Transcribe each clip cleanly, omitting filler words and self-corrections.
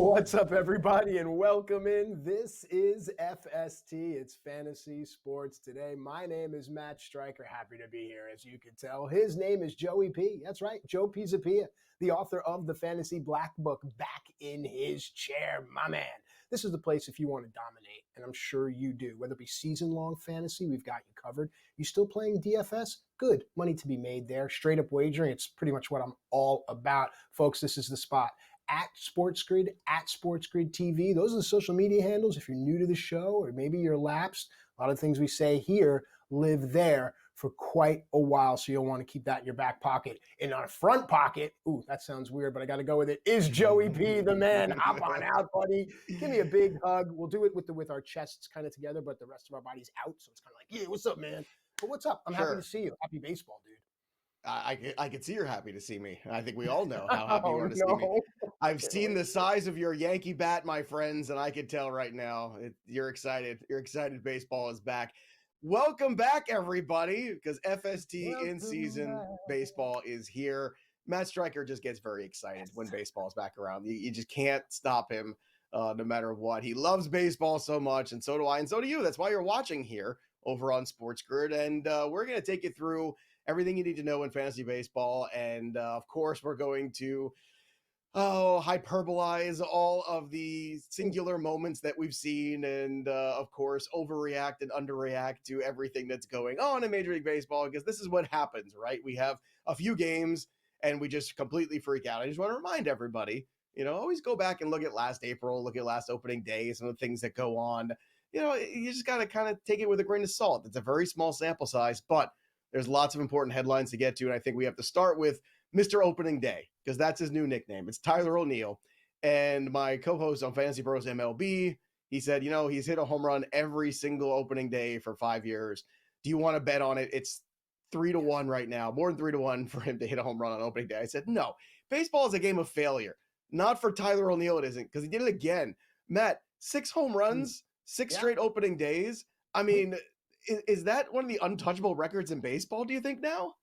What's up, everybody, and welcome in. This is FST. It's Fantasy Sports Today. My name is Matt Striker. Happy to be here, as you can tell. His name is Joey P. That's right, Joe Pisapia, the author of the Fantasy Black Book, back in his chair, my man. This is the place if you want to dominate, and I'm sure you do. Whether it be season-long fantasy, we've got you covered. You still playing DFS? Good. Money to be made there. Straight-up wagering, it's pretty much what I'm all about. Folks, this is the spot. At SportsGrid, at SportsGrid TV. Those are the social media handles. If you're new to the show or maybe you're lapsed, a lot of things we say here live there for quite a while, so you'll want to keep that in your back pocket. In our front pocket, ooh, that sounds weird, but I got to go with it, is Joey P, the man. Hop on out, buddy. Give me a big hug. We'll do it with our chests kind of together, but the rest of our body's out, so it's kind of like, yeah, what's up, man? But what's up? I'm happy to see you. Happy baseball, dude. I can see you're happy to see me. I think we all know how happy you are to see me. I've seen the size of your Yankee bat, my friends, and I can tell right now you're excited. You're excited baseball is back. Welcome back, everybody, because FST in-season baseball is here. Matt Striker just gets very excited when baseball is back around. You just can't stop him no matter what. He loves baseball so much, and so do I, and so do you. That's why you're watching here over on SportsGrid, and we're going to take you through everything you need to know in fantasy baseball. And of course, we're going to hyperbolize all of the singular moments that we've seen, and of course, overreact and underreact to everything that's going on in Major League Baseball, because this is what happens, right? We have a few games and we just completely freak out. I just want to remind everybody, always go back and look at last April, look at last opening day, some of the things that go on. You just got to kind of take it with a grain of salt. It's a very small sample size, but there's lots of important headlines to get to, and I think we have to start with Mr. Opening Day, because that's his new nickname. It's Tyler O'Neill, and my co-host on Fantasy Bros MLB, he said, he's hit a home run every single opening day for 5 years. Do you want to bet on it? It's 3-1 right now, more than 3-1 for him to hit a home run on opening day. I said, no, baseball is a game of failure. Not for Tyler O'Neill, it isn't, because he did it again. Matt, 6 home runs, 6 straight opening days. I mean, is that one of the untouchable records in baseball, do you think now?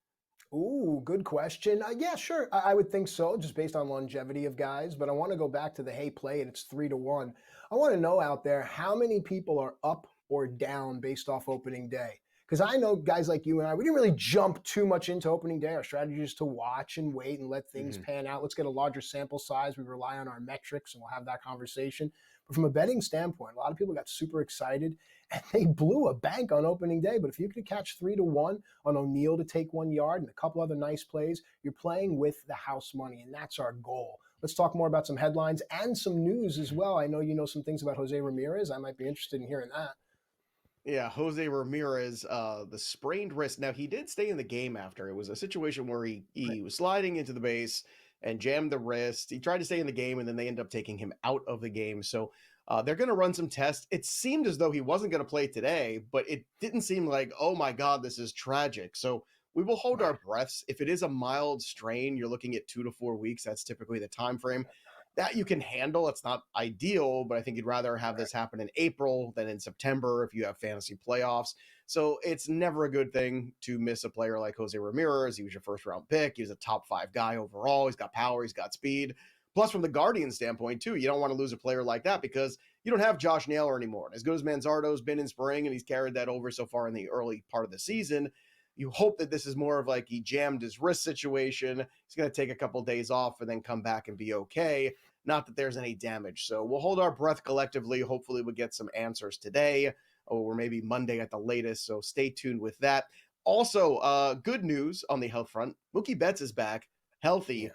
Ooh, good question. Yeah, sure. I would think so, just based on longevity of guys. But I want to go back to the hey, play it. It's 3-1. I want to know out there how many people are up or down based off opening day. Because I know guys like you and I, we didn't really jump too much into opening day. Our strategy is to watch and wait and let things pan out. Let's get a larger sample size. We rely on our metrics, and we'll have that conversation. But from a betting standpoint, a lot of people got super excited, and they blew a bank on opening day. But if you could catch 3-1 on O'Neill to take 1 yard and a couple other nice plays, you're playing with the house money, and that's our goal. Let's talk more about some headlines and some news as well. I know you know some things about Jose Ramirez. I might be interested in hearing that. Yeah, Jose Ramirez, the sprained wrist. Now, he did stay in the game after. It was a situation where he was sliding into the base and jammed the wrist. He tried to stay in the game, and then they ended up taking him out of the game. So they're going to run some tests. It seemed as though he wasn't going to play today, but it didn't seem like, oh my God, this is tragic. So we will hold our breaths. If it is a mild strain, you're looking at 2 to 4 weeks. That's typically the time frame that you can handle. It's not ideal, but I think you'd rather have this happen in April than in September if you have fantasy playoffs. So it's never a good thing to miss a player like Jose Ramirez. He was your first round pick. He was a top 5 guy overall. He's got power. He's got speed. Plus, from the Guardian standpoint, too, you don't want to lose a player like that because you don't have Josh Naylor anymore. As good as Manzardo's been in spring, and he's carried that over so far in the early part of the season, you hope that this is more of like he jammed his wrist situation. He's going to take a couple of days off and then come back and be okay. Not that there's any damage. So we'll hold our breath collectively. Hopefully we'll get some answers today or maybe Monday at the latest. So stay tuned with that. Also, good news on the health front. Mookie Betts is back, healthy,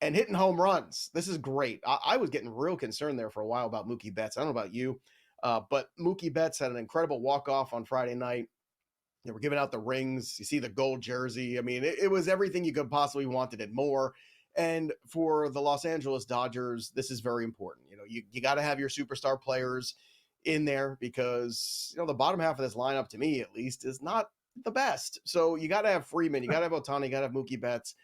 and hitting home runs. This is great. I was getting real concerned there for a while about Mookie Betts. I don't know about you, but Mookie Betts had an incredible walk-off on Friday night. They were giving out the rings. You see the gold jersey. I mean, it was everything you could possibly wanted and more. And for the Los Angeles Dodgers, this is very important. You got to have your superstar players in there because, the bottom half of this lineup, to me at least, is not the best. So you got to have Freeman, you got to have Ohtani, you got to have Mookie Betts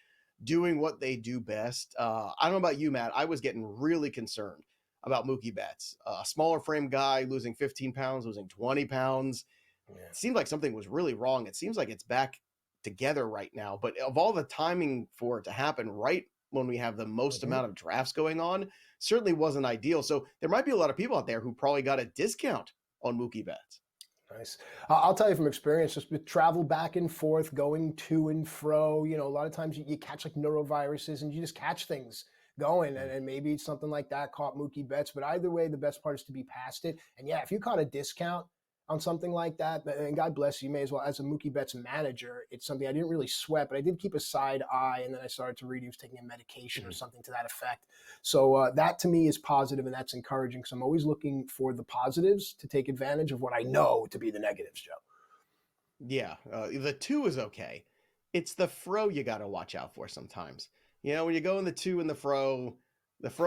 doing what they do best. I don't know about you, Matt. I was getting really concerned about Mookie Betts. A smaller frame guy losing 15 pounds, losing 20 pounds. It seemed like something was really wrong. It seems like it's back together right now. But of all the timing for it to happen right when we have the most amount of drafts going on certainly wasn't ideal. So there might be a lot of people out there who probably got a discount on Mookie Betts. Nice. I'll tell you from experience, just with travel back and forth, going to and fro, a lot of times you catch like neuroviruses and you just catch things going. And maybe it's something like that caught Mookie Betts. But either way, the best part is to be past it. And yeah, if you caught a discount on something like that, and God bless you, may as well, as a Mookie Betts manager, it's something I didn't really sweat, but I did keep a side eye, and then I started to read he was taking a medication or something to that effect. So that to me is positive, and that's encouraging, because I'm always looking for the positives to take advantage of what I know to be the negatives, Joe. Yeah, the 2 is okay. It's the fro you got to watch out for sometimes. When you go in the 2 and the fro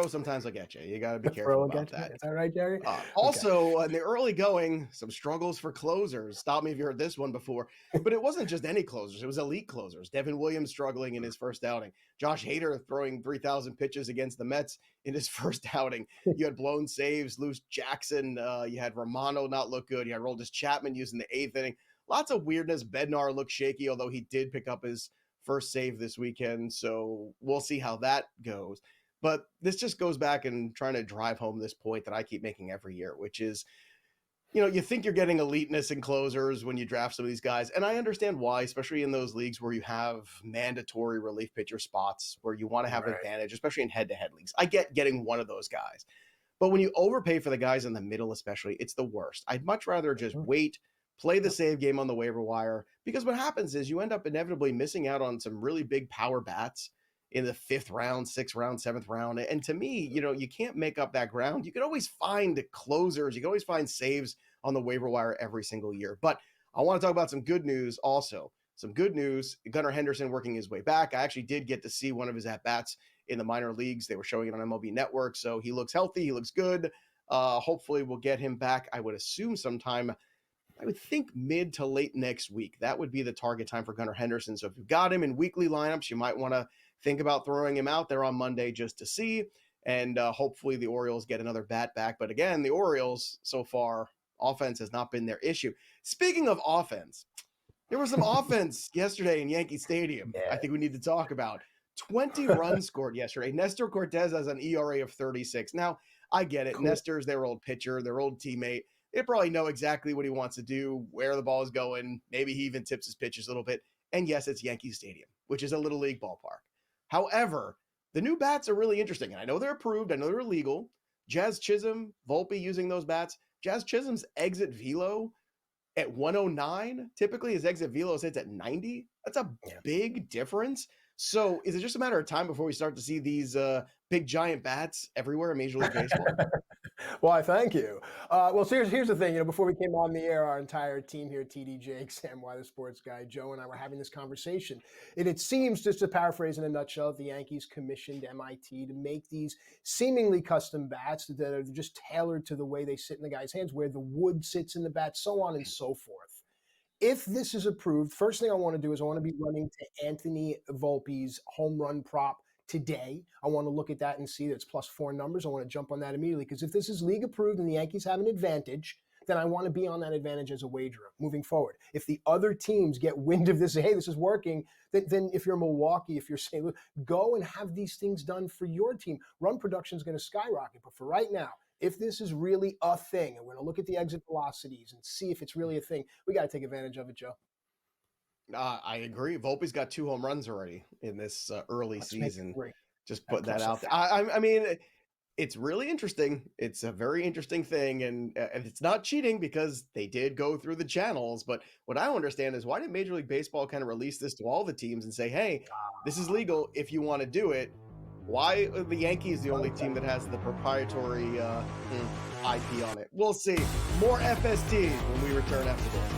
sometimes will get you. You got to be careful about that. Is that right, Jerry? Also, in the early going, some struggles for closers. Stop me if you heard this one before. But it wasn't just any closers. It was elite closers. Devin Williams struggling in his first outing. Josh Hader throwing 3,000 pitches against the Mets in his first outing. You had blown saves, Luce Jackson. You had Romano not look good. You had Roldis Chapman using the 8th inning. Lots of weirdness. Bednar looked shaky, although he did pick up his first save this weekend. So we'll see how that goes. But this just goes back and trying to drive home this point that I keep making every year, which is, you think you're getting eliteness in closers when you draft some of these guys. And I understand why, especially in those leagues where you have mandatory relief pitcher spots where you want to have an advantage, especially in head-to-head leagues. I get getting one of those guys. But when you overpay for the guys in the middle especially, it's the worst. I'd much rather just wait, play the save game on the waiver wire, because what happens is you end up inevitably missing out on some really big power bats in the 5th round, 6th round, 7th round. And to me, you can't make up that ground. You can always find closers. You can always find saves on the waiver wire every single year. But I want to talk about some good news also. Some good news, Gunnar Henderson working his way back. I actually did get to see one of his at-bats in the minor leagues. They were showing it on MLB Network. So he looks healthy. He looks good. Hopefully we'll get him back, I would assume sometime, I would think mid to late next week. That would be the target time for Gunnar Henderson. So if you've got him in weekly lineups, you might want to think about throwing him out there on Monday just to see, and hopefully the Orioles get another bat back. But again, the Orioles, so far, offense has not been their issue. Speaking of offense, there was some offense yesterday in Yankee Stadium. I think we need to talk about. 20 runs scored yesterday. Nestor Cortez has an ERA of 36. Now, I get it. Cool. Nestor's their old pitcher, their old teammate. They probably know exactly what he wants to do, where the ball is going. Maybe he even tips his pitches a little bit. And yes, it's Yankee Stadium, which is a little league ballpark. However, the new bats are really interesting. And I know they're approved. I know they're illegal. Jazz Chisholm, Volpe using those bats. Jazz Chisholm's exit velo at 109. Typically, his exit velo sits at 90. That's a big difference. So is it just a matter of time before we start to see these big, giant bats everywhere in Major League Baseball? Why, thank you. Well, so here's the thing. Before we came on the air, our entire team here, TD Jake, Sam Y, the sports guy, Joe, and I were having this conversation. And it seems, just to paraphrase in a nutshell, the Yankees commissioned MIT to make these seemingly custom bats that are just tailored to the way they sit in the guy's hands, where the wood sits in the bat, so on and so forth. If this is approved, first thing I want to do is I want to be running to Anthony Volpe's home run prop today. I want to look at that and see that it's +4 numbers. I want to jump on that immediately, because if this is league approved and the Yankees have an advantage, then I want to be on that advantage as a wagerer moving forward. If the other teams get wind of this, hey, this is working, then if you're Milwaukee, if you're St. Louis, go and have these things done for your team. Run production is going to skyrocket. But for right now, if this is really a thing, and we're going to look at the exit velocities and see if it's really a thing, we got to take advantage of it, Joe. I agree. Volpe's got 2 home runs already in this early season. Just put that out there. I mean, it's really interesting. It's a very interesting thing, and it's not cheating because they did go through the channels. But what I don't understand is, why didn't Major League Baseball kind of release this to all the teams and say, hey, this is legal if you want to do it? Why are the Yankees the only team that has the proprietary IP on it? We'll see. More FST when we return after this.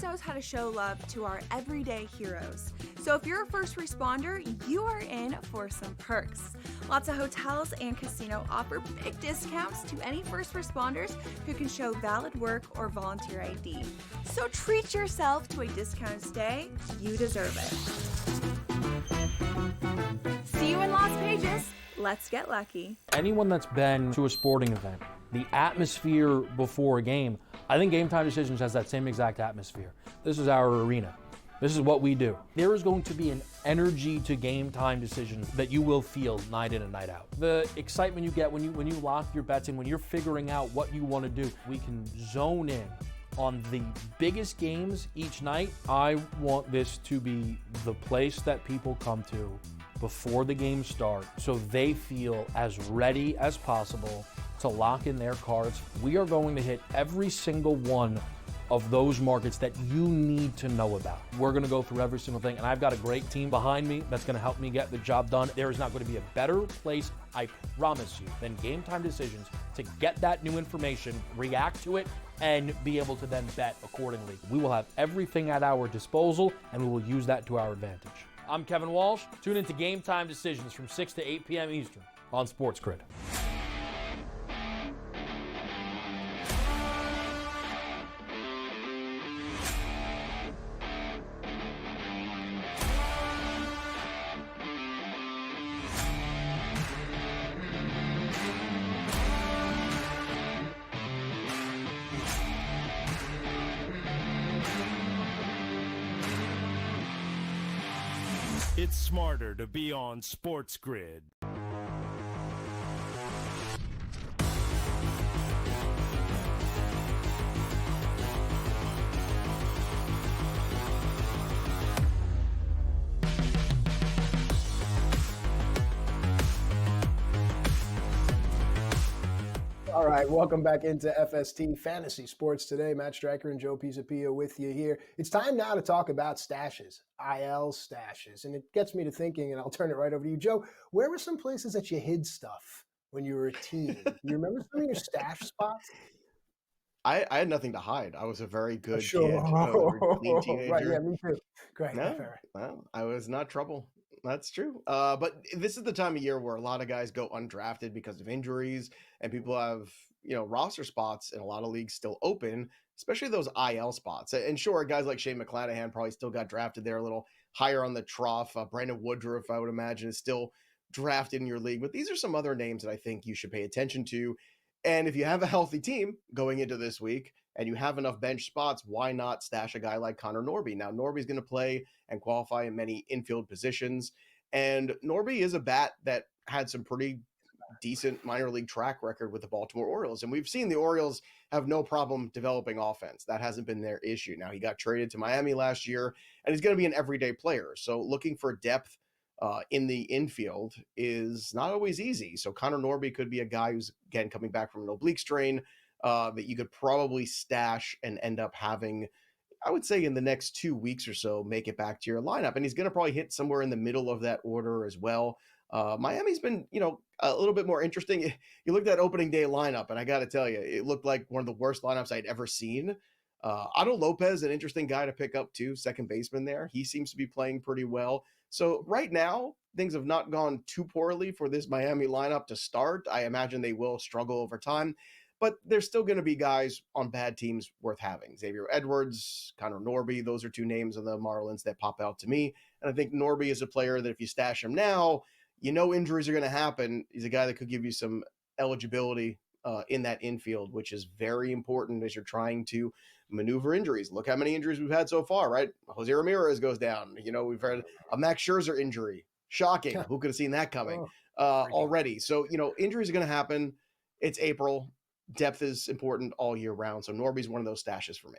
Knows how to show love to our everyday heroes. So if you're a first responder, you are in for some perks. Lots of hotels and casino offer big discounts to any first responders who can show valid work or volunteer ID. So treat yourself to a discounted stay. You deserve it. See you in Las Vegas. Let's get lucky. Anyone that's been to a sporting event, the atmosphere before a game, I think Game Time Decisions has that same exact atmosphere. This is our arena. This is what we do. There is going to be an energy to Game Time Decisions that you will feel night in and night out. The excitement you get when you lock your bets in, when you're figuring out what you want to do, we can zone in on the biggest games each night. I want this to be the place that people come to before the games start so they feel as ready as possible to lock in their cards. We are going to hit every single one of those markets that you need to know about. We're going to go through every single thing, and I've got a great team behind me that's going to help me get the job done. There is not going to be a better place, I promise you, than Game Time Decisions to get that new information, react to it, and be able to then bet accordingly. We will have everything at our disposal, and we will use that to our advantage. I'm Kevin Walsh. Tune into Game Time Decisions from 6 to 8 p.m. Eastern on SportsGrid. It's smarter to be on SportsGrid. All right, welcome back into FST Fantasy Sports Today. Matt Striker and Joe Pisapia with you here. It's time now to talk about stashes, IL stashes. And it gets me to thinking, and I'll turn it right over to you, Joe. Where were some places that you hid stuff when you were a teen? You remember some of your stash spots? I had nothing to hide. I was a very good Sure. kid. I was a clean teenager. Right, yeah, me too. Great. No, I was not trouble. That's true. But this is the time of year where a lot of guys go undrafted because of injuries, and people have, roster spots in a lot of leagues still open, especially those IL spots. And sure, guys like Shane McClanahan probably still got drafted there a little higher on the trough. Brandon Woodruff, I would imagine, is still drafted in your league. But these are some other names that I think you should pay attention to. And if you have a healthy team going into this week and you have enough bench spots, why not stash a guy like Connor Norby? Now, Norby's going to play and qualify in many infield positions. And Norby is a bat that had some pretty decent minor league track record with the Baltimore Orioles. And we've seen the Orioles have no problem developing offense. That hasn't been their issue. Now, he got traded to Miami last year, and he's going to be an everyday player. So looking for depth in the infield is not always easy. So Connor Norby could be a guy who's, again, coming back from an oblique strain that you could probably stash and end up having, I would say, in the next 2 weeks or so, make it back to your lineup. And he's going to probably hit somewhere in the middle of that order as well. Miami's been, a little bit more interesting. You looked at opening day lineup, and I got to tell you, it looked like one of the worst lineups I'd ever seen. Otto Lopez, an interesting guy to pick up too, second baseman there. He seems to be playing pretty well. So right now, things have not gone too poorly for this Miami lineup to start. I imagine they will struggle over time, but there's still going to be guys on bad teams worth having. Xavier Edwards, Connor Norby, those are two names of the Marlins that pop out to me. And I think Norby is a player that if you stash him now, injuries are going to happen. He's a guy that could give you some eligibility in that infield, which is very important as you're trying to maneuver injuries. Look how many injuries we've had so far, right? Jose Ramirez goes down. We've had a Max Scherzer injury. Shocking. Who could have seen that coming already? So, injuries are going to happen. It's April. Depth is important all year round. So Norby's one of those stashes for me.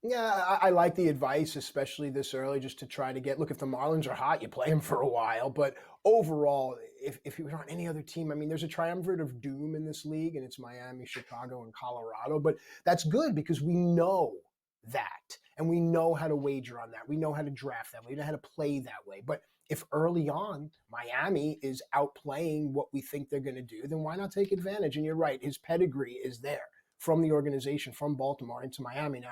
Yeah, I like the advice, especially this early, just to try to look, if the Marlins are hot, you play them for a while. But overall, if you're on any other team, there's a triumvirate of doom in this league, and it's Miami, Chicago, and Colorado. But that's good because we know that, and we know how to wager on that. We know how to draft that way. We know how to play that way. But if early on Miami is outplaying what we think they're going to do, then why not take advantage? And you're right, his pedigree is there from the organization, from Baltimore into Miami. Now,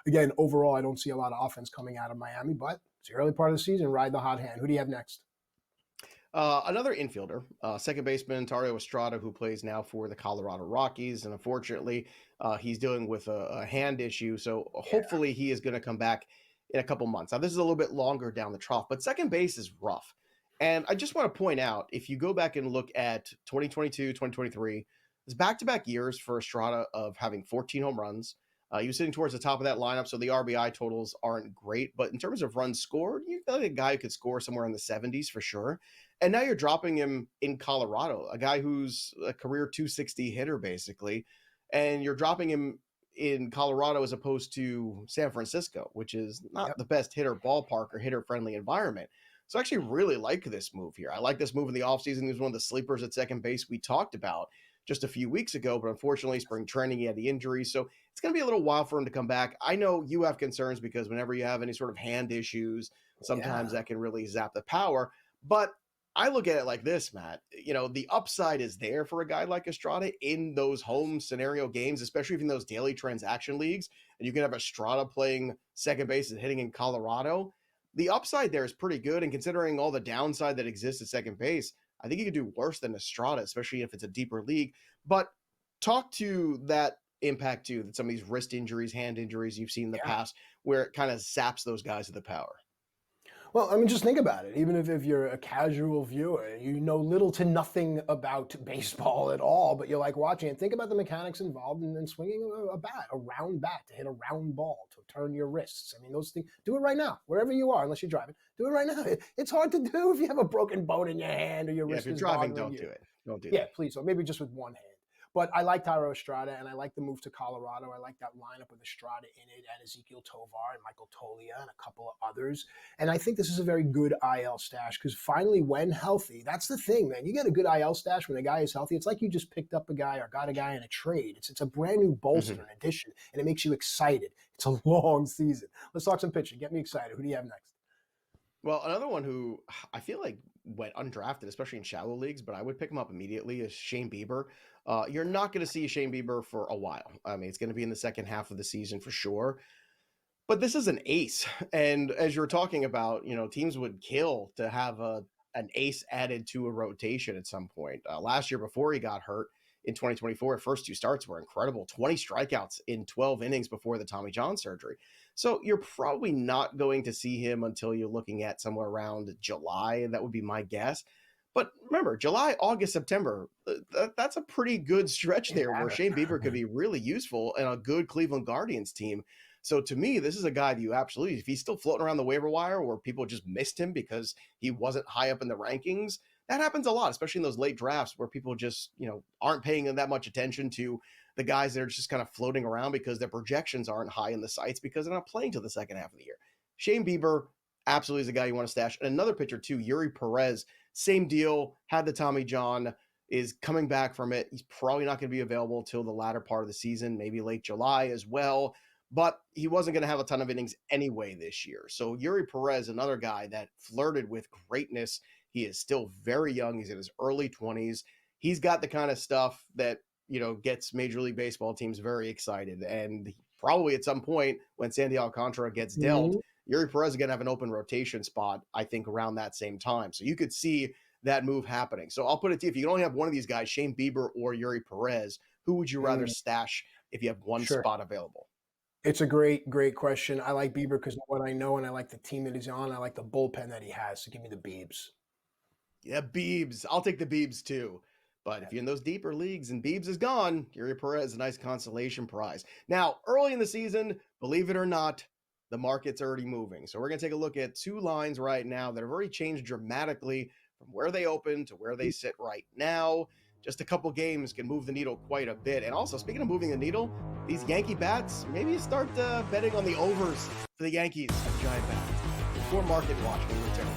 again, overall, I don't see a lot of offense coming out of Miami, but It's the early part of the season. Ride the hot hand. Who do you have next? Another infielder, second baseman Tario Estrada, who plays now for the Colorado Rockies. And unfortunately, he's dealing with a hand issue. So hopefully he is going to come back in a couple months. Now, this is a little bit longer down the trough, but second base is rough. And I just want to point out, if you go back and look at 2022, 2023, it's back-to-back years for Estrada of having 14 home runs. He was sitting towards the top of that lineup, so the RBI totals aren't great. But in terms of runs scored, you've got a guy who could score somewhere in the 70s for sure. And now you're dropping him in Colorado, a guy who's a career 260 hitter, basically. And you're dropping him in Colorado as opposed to San Francisco, which is not the best hitter ballpark or hitter-friendly environment. So I actually really like this move here. I like this move in the offseason. He was one of the sleepers at second base we talked about just a few weeks ago, but unfortunately, spring training, he had the injury. So it's going to be a little while for him to come back. I know you have concerns because whenever you have any sort of hand issues, sometimes that can really zap the power. But I look at it like this, Matt. You know, the upside is there for a guy like Estrada in those home scenario games, especially if in those daily transaction leagues, and you can have Estrada playing second base and hitting in Colorado. The upside there is pretty good, and considering all the downside that exists at second base, I think you could do worse than Estrada, especially if it's a deeper league. But talk to that impact too, that some of these wrist injuries, hand injuries you've seen in the past, where it kind of saps those guys of the power. Well, I mean, just think about it. Even if you're a casual viewer, you know little to nothing about baseball at all, but you like watching it. Think about the mechanics involved in swinging a bat, a round bat, to hit a round ball, to turn your wrists. I mean, those things, do it right now, wherever you are, unless you're driving. Do it right now. It's hard to do if you have a broken bone in your hand or your wrist is bothering you. If you're driving, don't do it. Don't do that. Yeah, that. please. Or maybe just with one hand. But I like Thairo Estrada, and I like the move to Colorado. I like that lineup with Estrada in it, and Ezequiel Tovar and Michael Toglia and a couple of others. And I think this is a very good IL stash because finally, when healthy, that's the thing, man. You get a good IL stash when a guy is healthy. It's like you just picked up a guy or got a guy in a trade. It's a brand new bolster, an addition, and it makes you excited. It's a long season. Let's talk some pitching. Get me excited. Who do you have next? Well, another one who I feel like went undrafted, especially in shallow leagues, but I would pick him up immediately, is Shane Bieber. You're not going to see Shane Bieber for a while. I mean, it's going to be in the second half of the season for sure. But this is an ace. And as you're talking about, you know, teams would kill to have an ace added to a rotation at some point. Last year, before he got hurt in 2024, first two starts were incredible. 20 strikeouts in 12 innings before the Tommy John surgery. So you're probably not going to see him until you're looking at somewhere around July. That would be my guess. But remember, July, August, September, that's a pretty good stretch there where Shane Bieber could be really useful in a good Cleveland Guardians team. So to me, this is a guy that you absolutely, if he's still floating around the waiver wire or people just missed him because he wasn't high up in the rankings, that happens a lot, especially in those late drafts where people just, you know, aren't paying that much attention to the guys that are just kind of floating around because their projections aren't high in the sites because they're not playing till the second half of the year. Shane Bieber absolutely is a guy you want to stash. And another pitcher too, Yuri Perez, same deal, had the Tommy John, is coming back from it. He's probably not going to be available till the latter part of the season, maybe late July as well. But he wasn't going to have a ton of innings anyway this year. So Yuri Perez, another guy that flirted with greatness. He is still very young. He's in his early 20s. He's got the kind of stuff that, you know, gets Major League Baseball teams very excited. And probably at some point when Sandy Alcantara gets dealt, Yuri Perez is going to have an open rotation spot, I think, around that same time. So you could see that move happening. So I'll put it to you, if you can only have one of these guys, Shane Bieber or Yuri Perez, who would you rather stash if you have one spot available? It's a great question. I like Bieber because of what I know, and I like the team that he's on. I like the bullpen that he has. So give me the Biebs. Yeah, Biebs. I'll take the Biebs too. But if you're in those deeper leagues and Biebs is gone, Yuri Perez is a nice consolation prize. Now, early in the season, believe it or not, the market's already moving. So we're going to take a look at two lines right now that have already changed dramatically from where they open to where they sit right now. Just a couple games can move the needle quite a bit. And also, speaking of moving the needle, these Yankee bats, maybe you start betting on the overs for the Yankees at Giant Bats. Before Market Watch, we return.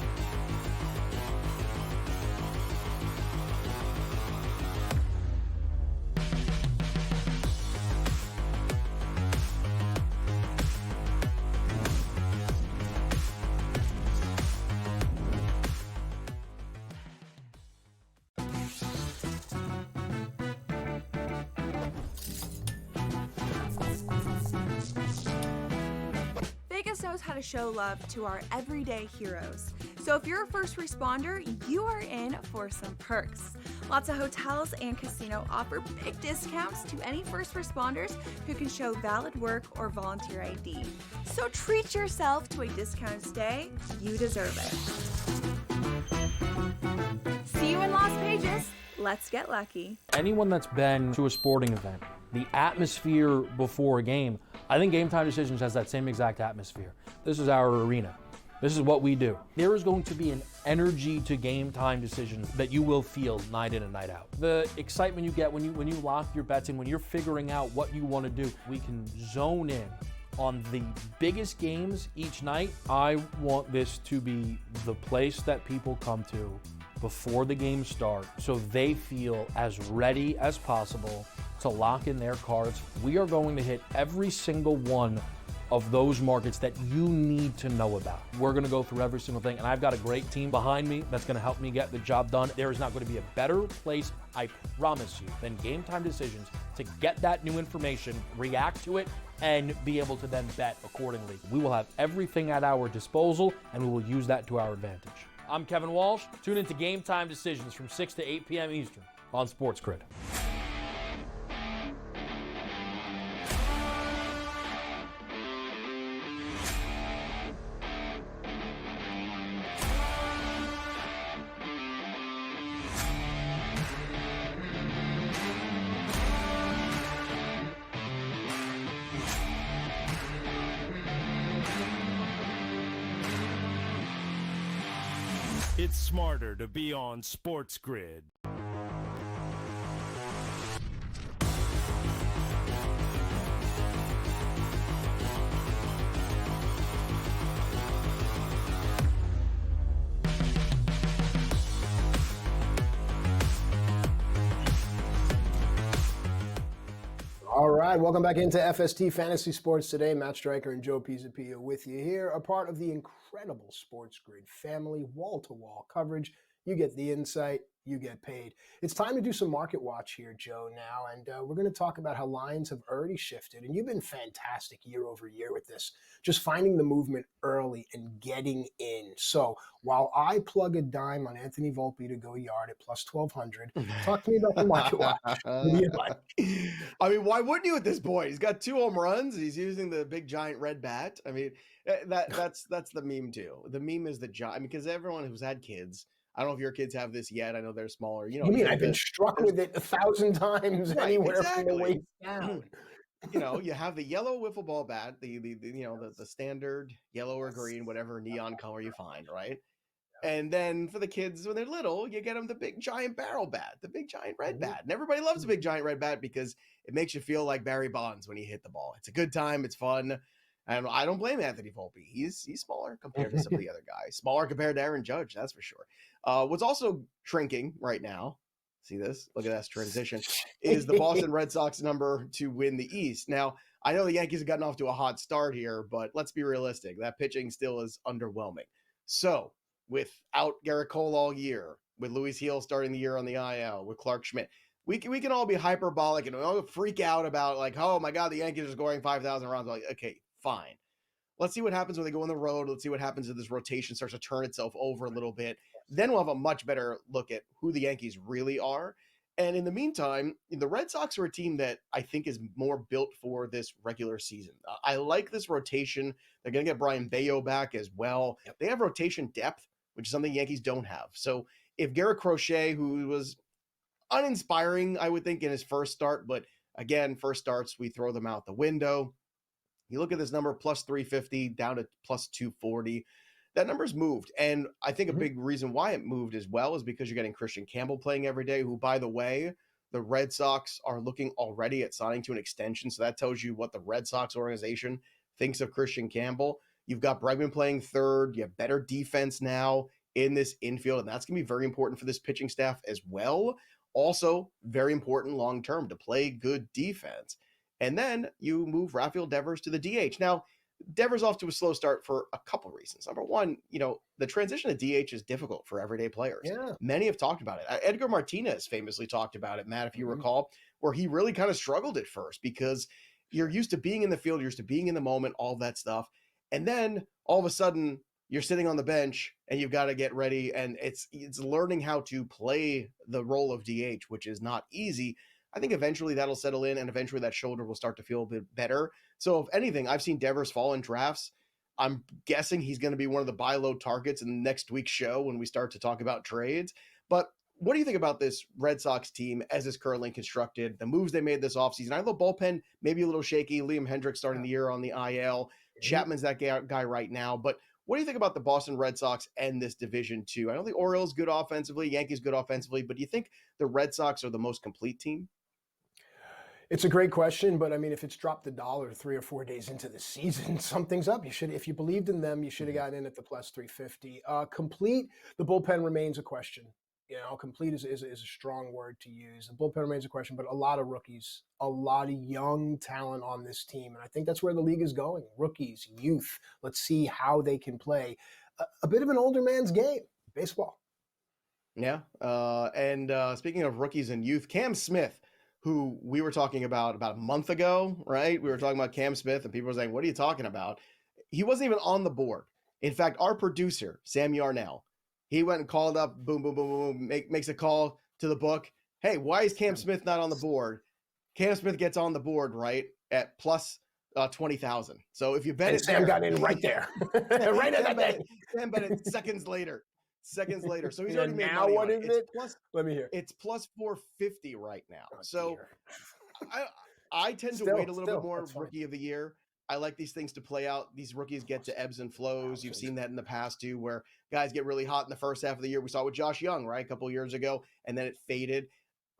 knows how to show love to our everyday heroes. So if you're a first responder, you are in for some perks. Lots of hotels and casino offer big discounts to any first responders who can show valid work or volunteer ID. So treat yourself to a discounted stay. You deserve it. See you in Las Vegas. Let's get lucky. Anyone that's been to a sporting event, the atmosphere before a game, I think Game Time Decisions has that same exact atmosphere. This is our arena. This is what we do. There is going to be an energy to Game Time Decisions that you will feel night in and night out. The excitement you get when you lock your bets in, when you're figuring out what you want to do, we can zone in on the biggest games each night. I want this to be the place that people come to before the games start so they feel as ready as possible to lock in their cards. We are going to hit every single one of those markets that you need to know about. We're going to go through every single thing, and I've got a great team behind me that's going to help me get the job done. There is not going to be a better place, I promise you, than Game Time Decisions to get that new information, react to it, and be able to then bet accordingly. We will have everything at our disposal, and we will use that to our advantage. I'm Kevin Walsh. Tune into Game Time Decisions from 6 to 8 p.m. Eastern on SportsGrid. It's smarter to be on SportsGrid. All right, welcome back into FST Fantasy Sports today. Matt Striker and Joe Pisapia with you here, a part of the incredible SportsGrid family, wall-to-wall coverage. You get the insight, you get paid. It's time to do some market watch here, Joe, now, and we're going to talk about how lines have already shifted, and you've been fantastic year over year with this, just finding the movement early and getting in. So while I plug a dime on Anthony Volpe to go yard at plus 1,200, talk to me about the market watch. What do you like? I mean, why wouldn't you at this point? He's got 2 home runs. He's using the big giant red bat. I mean, that's the meme too. The meme is the giant. I mean, because everyone who's had kids, I don't know if your kids have this yet. I know they're smaller. You mean I've been struck with it 1,000 times anywhere from the waist down. You have the yellow wiffle ball bat, the standard yellow or green, whatever neon color you find, right? And then for the kids when they're little, you get them the big giant barrel bat, the big giant red bat. And everybody loves the big giant red bat because it makes you feel like Barry Bonds when you hit the ball. It's a good time. It's fun. And I don't blame Anthony Volpe. He's smaller compared to some of the other guys. Smaller compared to Aaron Judge, that's for sure. What's also shrinking right now, see this? Look at that transition, is the Boston Red Sox number to win the East. Now, I know the Yankees have gotten off to a hot start here, but let's be realistic. That pitching still is underwhelming. So, without Garrett Cole all year, with Luis Heel starting the year on the IL, with Clark Schmidt, we can all be hyperbolic and all freak out about like, oh my God, the Yankees are scoring 5,000 runs. Like, okay, fine. Let's see what happens when they go on the road. Let's see what happens if this rotation starts to turn itself over a little bit. Then we'll have a much better look at who the Yankees really are. And in the meantime, the Red Sox are a team that I think is more built for this regular season. I like this rotation. They're going to get Brian Bayo back as well. Yep. They have rotation depth, which is something the Yankees don't have. So if Garrett Crochet, who was uninspiring, I would think, in his first start, but again, first starts, we throw them out the window. You look at this number, plus 350 down to plus 240. That number's moved. And I think a big reason why it moved as well is because you're getting Christian Campbell playing every day, who, by the way, the Red Sox are looking already at signing to an extension. So that tells you what the Red Sox organization thinks of Christian Campbell. You've got Bregman playing third. You have better defense now in this infield. And that's going to be very important for this pitching staff as well. Also, very important long-term to play good defense. And then you move Rafael Devers to the DH. Now, Devers off to a slow start for a couple of reasons. Number one, the transition to DH is difficult for everyday players. Yeah. Many have talked about it. Edgar Martinez famously talked about it, Matt, if you recall, where he really kind of struggled at first because you're used to being in the field, you're used to being in the moment, all that stuff. And then all of a sudden you're sitting on the bench and you've got to get ready. And it's learning how to play the role of DH, which is not easy. I think eventually that'll settle in and eventually that shoulder will start to feel a bit better. So if anything, I've seen Devers fall in drafts. I'm guessing he's going to be one of the buy low targets in next week's show when we start to talk about trades. But what do you think about this Red Sox team as it's currently constructed, the moves they made this offseason? I know the bullpen may be a little shaky. Liam Hendricks starting the year on the IL. Chapman's that guy right now. But what do you think about the Boston Red Sox and this division too? I know the Orioles good offensively, Yankees good offensively, but do you think the Red Sox are the most complete team? It's a great question, but I mean, if it's dropped $1 3 or 4 days into the season, something's up. If you believed in them, you should have gotten in at the plus 350. Complete, the bullpen remains a question. Complete is a strong word to use. The bullpen remains a question, but a lot of rookies, a lot of young talent on this team. And I think that's where the league is going. Rookies, youth. Let's see how they can play. A bit of an older man's game, baseball. Yeah. And speaking of rookies and youth, Cam Smith, who we were talking about a month ago, right? We were talking about Cam Smith and people were saying, what are you talking about? He wasn't even on the board. In fact, our producer, Sam Yarnell, he went and called up, boom, boom, boom, boom, makes a call to the book. Hey, why is Cam Smith not on the board? Cam Smith gets on the board, right, at plus 20,000. So if you bet and it, Sam got in right there, right at that day. Sam bet it seconds later. So he's already made now money. What is it? Let me hear. It's plus 450 right now. So I tend to wait a little bit more rookie of the year. I like these things to play out. These rookies get to ebbs and flows. You've seen that in the past too, where guys get really hot in the first half of the year. We saw it with Josh Young, right, a couple of years ago, and then it faded.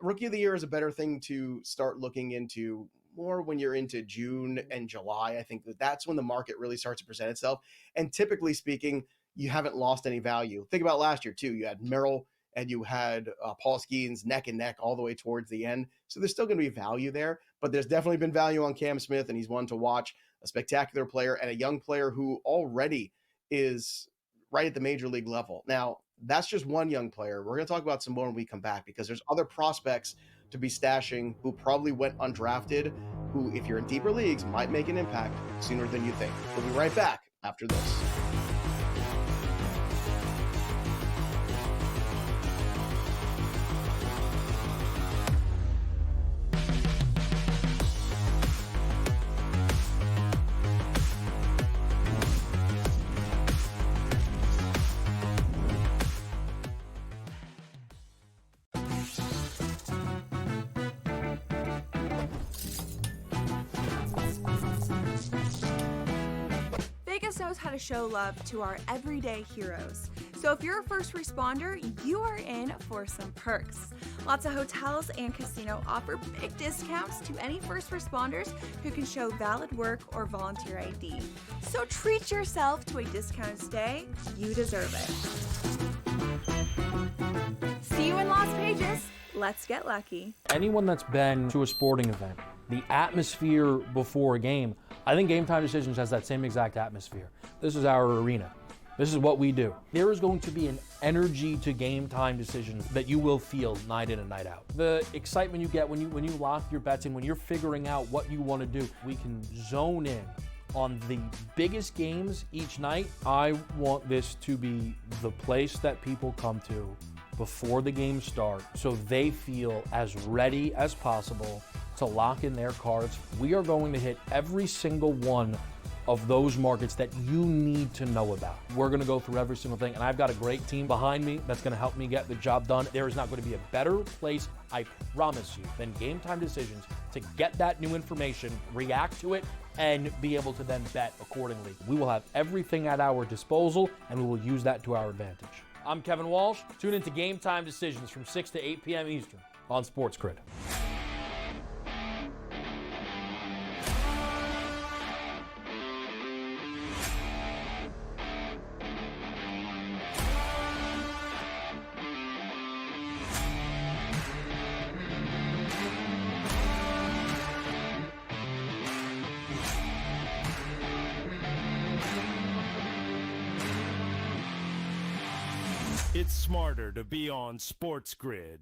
Rookie of the year is a better thing to start looking into more when you're into June and July. I think that's when the market really starts to present itself. And typically speaking, you haven't lost any value. Think about last year too. You had Merrill and you had Paul Skeens neck and neck all the way towards the end. So there's still going to be value there, but there's definitely been value on Cam Smith, and he's one to watch. A spectacular player and a young player who already is right at the major league level. Now, that's just one young player. We're going to talk about some more when we come back, because there's other prospects to be stashing who probably went undrafted, who, if you're in deeper leagues, might make an impact sooner than you think. We'll be right back after this. Knows how to show love to our everyday heroes. So if you're a first responder, you are in for some perks. Lots of hotels and casino offer big discounts to any first responders who can show valid work or volunteer ID. So treat yourself to a discounted stay. You deserve it. See you in Las Vegas. Let's get lucky. Anyone that's been to a sporting event, the atmosphere before a game, I think Game Time Decisions has that same exact atmosphere. This is our arena. This is what we do. There is going to be an energy to Game Time Decisions that you will feel night in and night out. The excitement you get when you lock your bets in, when you're figuring out what you want to do, we can zone in on the biggest games each night. I want this to be the place that people come to before the games start, so they feel as ready as possible to lock in their cards. We are going to hit every single one of those markets that you need to know about. We're gonna go through every single thing, and I've got a great team behind me that's gonna help me get the job done. There is not gonna be a better place, I promise you, than Game Time Decisions to get that new information, react to it, and be able to then bet accordingly. We will have everything at our disposal, and we will use that to our advantage. I'm Kevin Walsh. Tune into Game Time Decisions from 6 to 8 p.m. Eastern on SportsGrid. It's smarter to be on SportsGrid.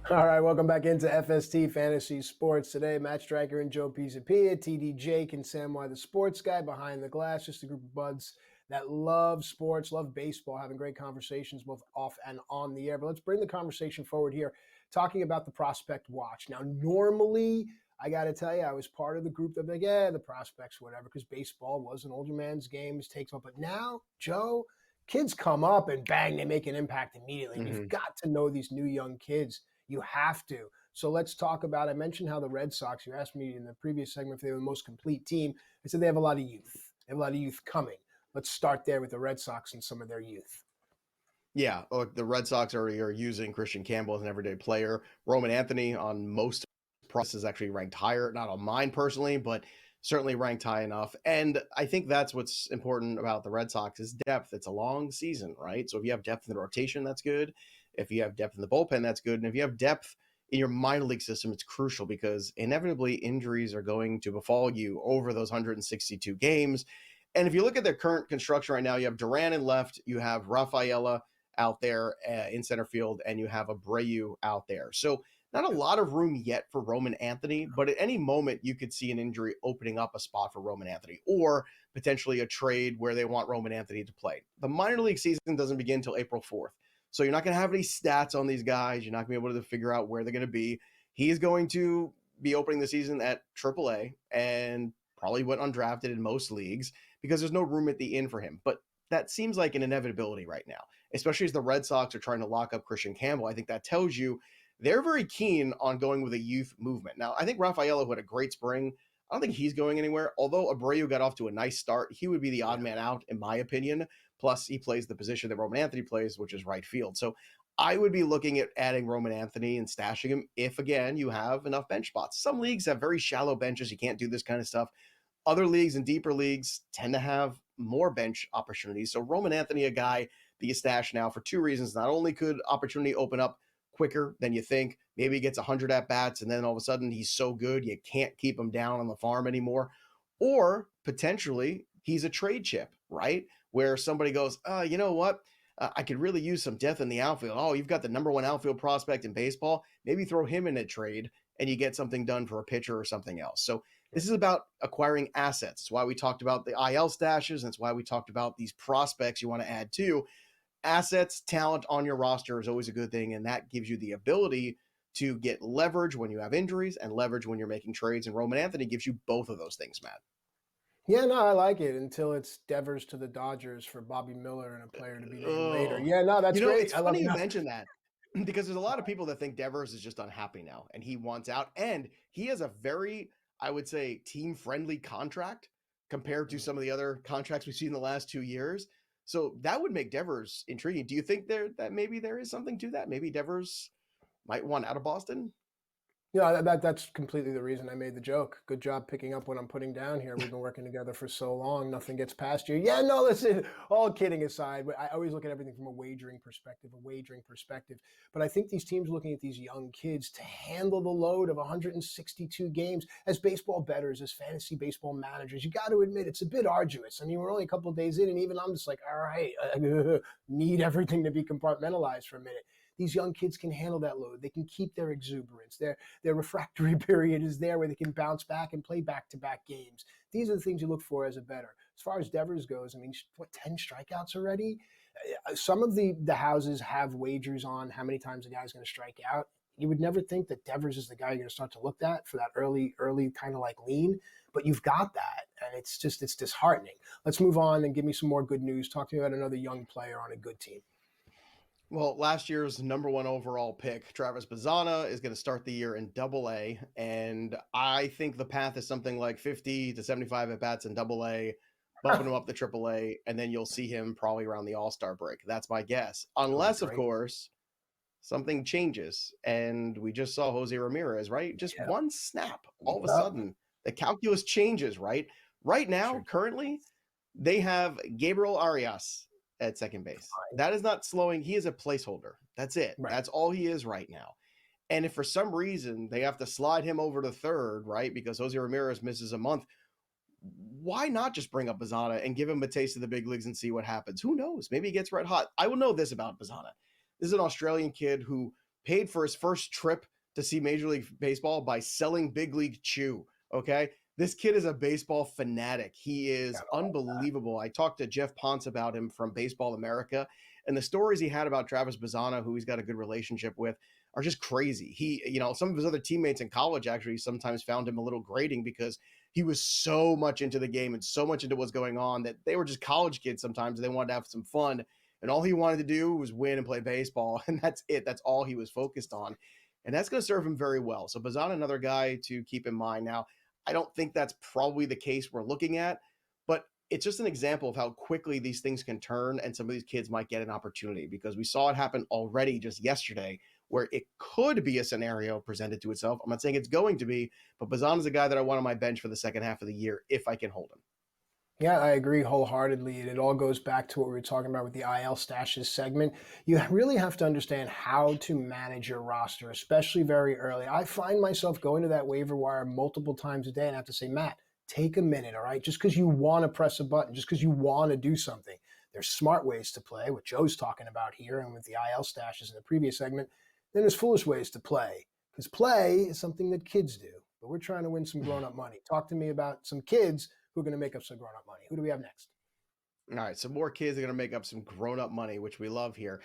All right, welcome back into FST Fantasy Sports. Today, Matt Striker and Joe Pisapia, TD Jake and Sam Y, the sports guy behind the glass, just a group of buds that love sports, love baseball, having great conversations both off and on the air. But let's bring the conversation forward here, talking about the prospect watch. Now, normally, I got to tell you, I was part of the group that like, yeah, the prospects, whatever, because baseball was an older man's game, takes up. But now, Joe, kids come up and bang, they make an impact immediately. And you've got to know these new young kids. You have to. So let's talk about, I mentioned how the Red Sox, you asked me in the previous segment if they were the most complete team. I said they have a lot of youth. They have a lot of youth coming. Let's start there with the Red Sox and some of their youth. Yeah, look, the Red Sox are using Christian Campbell as an everyday player. Roman Anthony on most processes actually ranked higher, not on mine personally, but certainly ranked high enough. And I think that's what's important about the Red Sox is depth. It's a long season, right? So if you have depth in the rotation, that's good. If you have depth in the bullpen, that's good. And if you have depth in your minor league system, it's crucial because inevitably injuries are going to befall you over those 162 games. And if you look at their current construction right now, you have Duran in left, you have Rafaela out there in center field, and you have Abreu out there. So not a lot of room yet for Roman Anthony, but at any moment you could see an injury opening up a spot for Roman Anthony or potentially a trade where they want Roman Anthony to play. The minor league season doesn't begin until April 4th. So you're not going to have any stats on these guys. You're not going to be able to figure out where they're going to be. He's going to be opening the season at AAA and probably went undrafted in most leagues because there's no room at the inn for him. But that seems like an inevitability right now, especially as the Red Sox are trying to lock up Christian Campbell. I think that tells you they're very keen on going with a youth movement. Now, I think Rafaela, who had a great spring, I don't think he's going anywhere. Although Abreu got off to a nice start, he would be the odd man out, in my opinion. Plus, he plays the position that Roman Anthony plays, which is right field. So I would be looking at adding Roman Anthony and stashing him if, again, you have enough bench spots. Some leagues have very shallow benches. You can't do this kind of stuff. Other leagues and deeper leagues tend to have more bench opportunities. So Roman Anthony, a guy that you stash now for two reasons. Not only could opportunity open up quicker than you think, maybe he gets 100 at-bats, and then all of a sudden he's so good you can't keep him down on the farm anymore. Or potentially he's a trade chip, right? Where somebody goes, you know what? I could really use some depth in the outfield. Oh, you've got the number one outfield prospect in baseball. Maybe throw him in a trade and you get something done for a pitcher or something else. So this is about acquiring assets. That's why we talked about the IL stashes. That's why we talked about these prospects you want to add to. Assets, talent on your roster is always a good thing, and that gives you the ability to get leverage when you have injuries and leverage when you're making trades. And Roman Anthony gives you both of those things, Matt. Yeah, no, I like it until it's Devers to the Dodgers for Bobby Miller and a player to be named later. Yeah, no, that's great. It's funny you mentioned that because there's a lot of people that think Devers is just unhappy now and he wants out. And he has a very, I would say, team-friendly contract compared to some of the other contracts we've seen in the last 2 years. So that would make Devers intriguing. Do you think that maybe there is something to that? Maybe Devers might want out of Boston? Yeah, that's completely the reason I made the joke. Good job picking up what I'm putting down here. We've been working together for so long. Nothing gets past you. Yeah, no, listen, all kidding aside, I always look at everything from a wagering perspective. But I think these teams looking at these young kids to handle the load of 162 games as baseball bettors, as fantasy baseball managers, you got to admit it's a bit arduous. I mean, we're only a couple of days in, and even I'm just like, all right, need everything to be compartmentalized for a minute. These young kids can handle that load. They can keep their exuberance. Their refractory period is there where they can bounce back and play back-to-back games. These are the things you look for as a bettor. As far as Devers goes, I mean, 10 strikeouts already? Some of the houses have wagers on how many times a guy's going to strike out. You would never think that Devers is the guy you're going to start to look at for that early kind of like lean, but you've got that, and it's disheartening. Let's move on and give me some more good news. Talk to me about another young player on a good team. Well, last year's number one overall pick, Travis Bazzana, is going to start the year in Double-A, and I think the path is something like 50 to 75 at-bats in Double-A, bumping him up to Triple-A, and then you'll see him probably around the All-Star break. That's my guess. Unless, of course, something changes, and we just saw Jose Ramirez, right? Just one snap. All of a sudden, the calculus changes, right? Right now, currently, they have Gabriel Arias at second base. That is not slowing. He is a placeholder. That's it. Right. That's all he is right now. And if for some reason they have to slide him over to third, right, because Jose Ramirez misses a month, why not just bring up Bazzana and give him a taste of the big leagues and see what happens? Who knows? Maybe he gets red hot. I will know this about Bazzana. This is an Australian kid who paid for his first trip to see Major League Baseball by selling Big League Chew. Okay. This kid is a baseball fanatic. He is unbelievable. I talked to Jeff Ponce about him from Baseball America, and the stories he had about Travis Bazzana, who he's got a good relationship with, are just crazy. He, some of his other teammates in college actually sometimes found him a little grating because he was so much into the game and so much into what's going on that they were just college kids sometimes. They wanted to have some fun, and all he wanted to do was win and play baseball, and that's it. That's all he was focused on, and that's going to serve him very well. So Bazzana, another guy to keep in mind. Now, I don't think that's probably the case we're looking at, but it's just an example of how quickly these things can turn and some of these kids might get an opportunity, because we saw it happen already just yesterday where it could be a scenario presented to itself. I'm not saying it's going to be, but Bazzana's a guy that I want on my bench for the second half of the year if I can hold him. Yeah, I agree wholeheartedly. And it all goes back to what we were talking about with the IL stashes segment. You really have to understand how to manage your roster, especially very early. I find myself going to that waiver wire multiple times a day and I have to say, Matt, take a minute, all right? Just because you want to press a button, just because you want to do something. There's smart ways to play, what Joe's talking about here and with the IL stashes in the previous segment. Then there's foolish ways to play, because play is something that kids do. But we're trying to win some grown-up money. Talk to me about some kids who are going to make up some grown-up money. Who do we have next? All right, some more kids are going to make up some grown-up money, which we love here.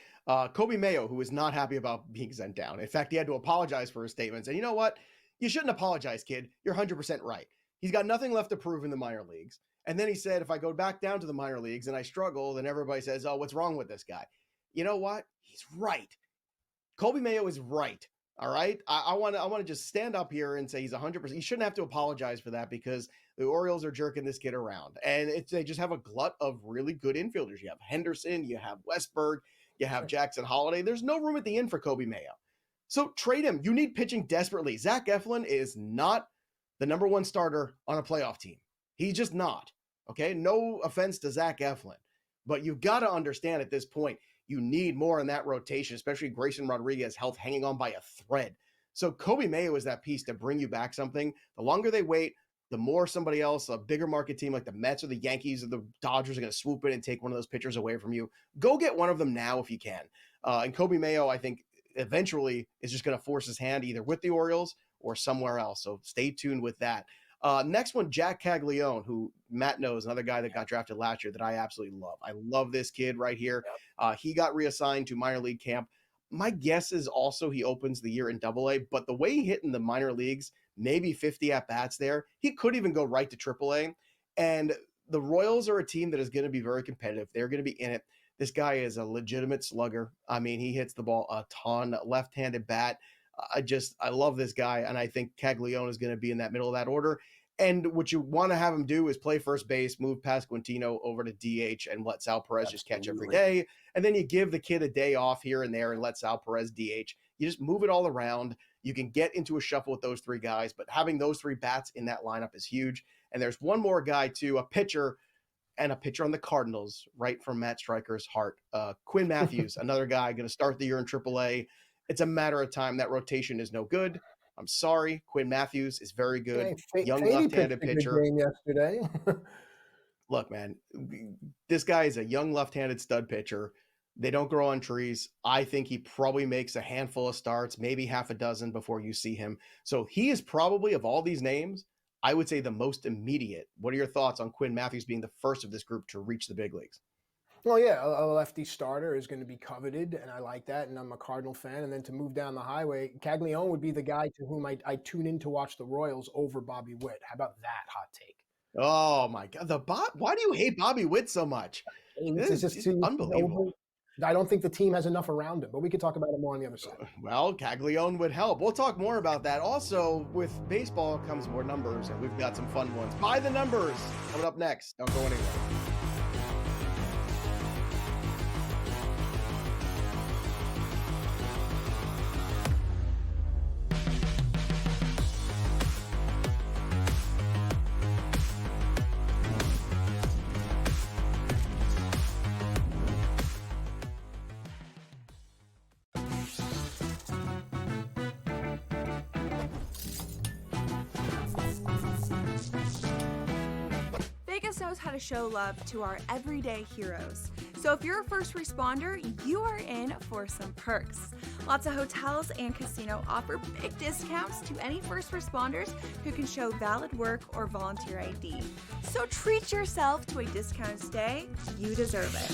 Kobe Mayo, who is not happy about being sent down. In fact, he had to apologize for his statements. And you know what? You shouldn't apologize, kid. You're 100% right. He's got nothing left to prove in the minor leagues. And then he said, if I go back down to the minor leagues and I struggle, then everybody says, oh, what's wrong with this guy? You know what? He's right. Kobe Mayo is right. All right. I want to just stand up here and say he's 100%. He shouldn't have to apologize for that, because the Orioles are jerking this kid around, and they just have a glut of really good infielders. You have Henderson, you have Westberg, you have Jackson Holiday. There's no room at the end for Kobe Mayo. So trade him. You need pitching desperately. Zach Eflin is not the number one starter on a playoff team. He's just not. Okay. No offense to Zach Eflin, but you've got to understand at this point, you need more in that rotation, especially Grayson Rodriguez health hanging on by a thread. So Kobe Mayo is that piece to bring you back something. The longer they wait, the more somebody else, a bigger market team like the Mets or the Yankees or the Dodgers, are going to swoop in and take one of those pitchers away from you. Go get one of them now if you can. And Kobe Mayo, I think, eventually is just going to force his hand either with the Orioles or somewhere else. So stay tuned with that. Next one, Jack Caglione, who Matt knows, another guy that got drafted last year that I absolutely love. I love this kid right here. He got reassigned to minor league camp. My guess is also he opens the year in AA, but the way he hit in the minor leagues, maybe 50 at-bats there, he could even go right to AAA. And the Royals are a team that is going to be very competitive. They're going to be in it. This guy is a legitimate slugger. I mean, he hits the ball a ton, left-handed bat. I love this guy, and I think Caglione is going to be in that middle of that order. And what you want to have him do is play first base, move Pasquantino over to DH, and let Sal Perez just catch every day. And then you give the kid a day off here and there and let Sal Perez DH. You just move it all around. You can get into a shuffle with those three guys, but having those three bats in that lineup is huge. And there's one more guy, too, a pitcher on the Cardinals, right from Matt Striker's heart. Quinn Matthews, another guy going to start the year in AAA. It's a matter of time. That rotation is no good. I'm sorry. Quinn Matthews is very good. Young left-handed pitcher. Game yesterday. Look, man, this guy is a young left-handed stud pitcher. They don't grow on trees. I think he probably makes a handful of starts, maybe half a dozen before you see him. So he is probably, of all these names, I would say the most immediate. What are your thoughts on Quinn Matthews being the first of this group to reach the big leagues? Well, yeah, a lefty starter is going to be coveted, and I like that, and I'm a Cardinal fan. And then to move down the highway, Caglione would be the guy to whom I tune in to watch the Royals over Bobby Witt. How about that hot take? Oh, my God. Why do you hate Bobby Witt so much? It's just unbelievable. I don't think the team has enough around him, but we could talk about it more on the other side. Well, Caglione would help. We'll talk more about that. Also, with baseball comes more numbers, and we've got some fun ones. By the numbers coming up next. Don't go anywhere. Knows how to show love to our everyday heroes. So if you're a first responder, you are in for some perks. Lots of hotels and casino offer big discounts to any first responders who can show valid work or volunteer ID. So treat yourself to a discounted stay. You deserve it.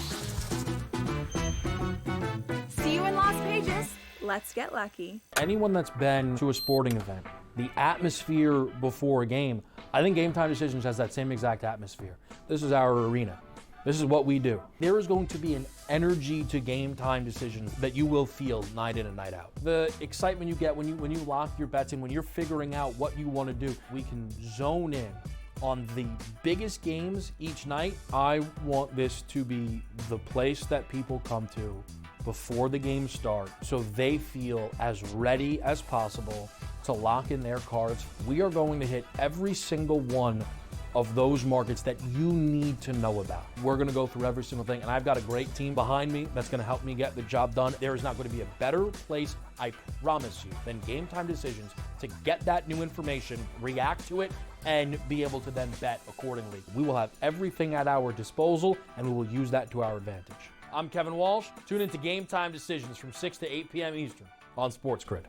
See you in Las Vegas. Let's get lucky. Anyone that's been to a sporting event, the atmosphere before a game, I think Game Time Decisions has that same exact atmosphere. This is our arena. This is what we do. There is going to be an energy to Game Time Decisions that you will feel night in and night out. The excitement you get when you lock your bets in, when you're figuring out what you want to do, we can zone in on the biggest games each night. I want this to be the place that people come to before the games start so they feel as ready as possible to lock in their cards. We are going to hit every single one of those markets that you need to know about. We're going to go through every single thing, and I've got a great team behind me that's going to help me get the job done. There is not going to be a better place, I promise you, than Game Time Decisions to get that new information, react to it, and be able to then bet accordingly. We will have everything at our disposal, and we will use that to our advantage. I'm Kevin Walsh. Tune into Game Time Decisions from 6 to 8 p.m. Eastern on SportsGrid.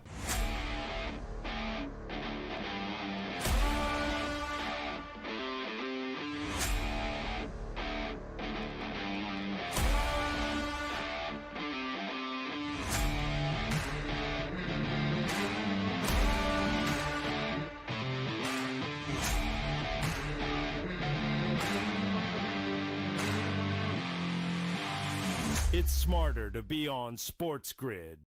It's smarter to be on SportsGrid.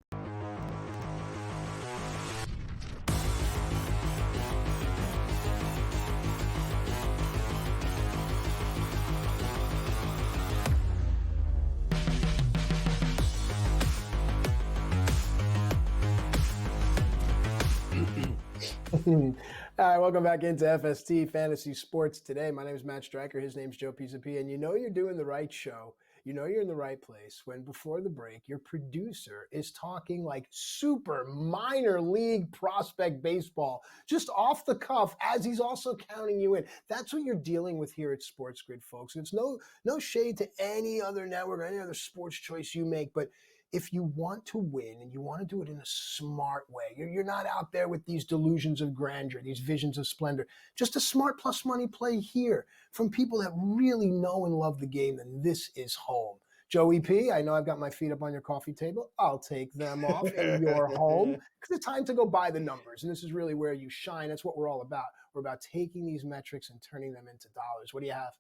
All right, welcome back into FST Fantasy Sports Today. My name is Matt Striker. His name's Joe Pisapia. And you know you're doing the right show. You know you're in the right place when before the break, your producer is talking like super minor league prospect baseball, just off the cuff, as he's also counting you in. That's what you're dealing with here at SportsGrid, folks. It's no shade to any other network or any other sports choice you make, but if you want to win and you want to do it in a smart way, you're not out there with these delusions of grandeur, these visions of splendor, just a smart plus money play here from people that really know and love the game, then this is home. Joey P, I know I've got my feet up on your coffee table. I'll take them off in your home because it's time to go buy the numbers. And this is really where you shine. That's what we're all about. We're about taking these metrics and turning them into dollars. What do you have?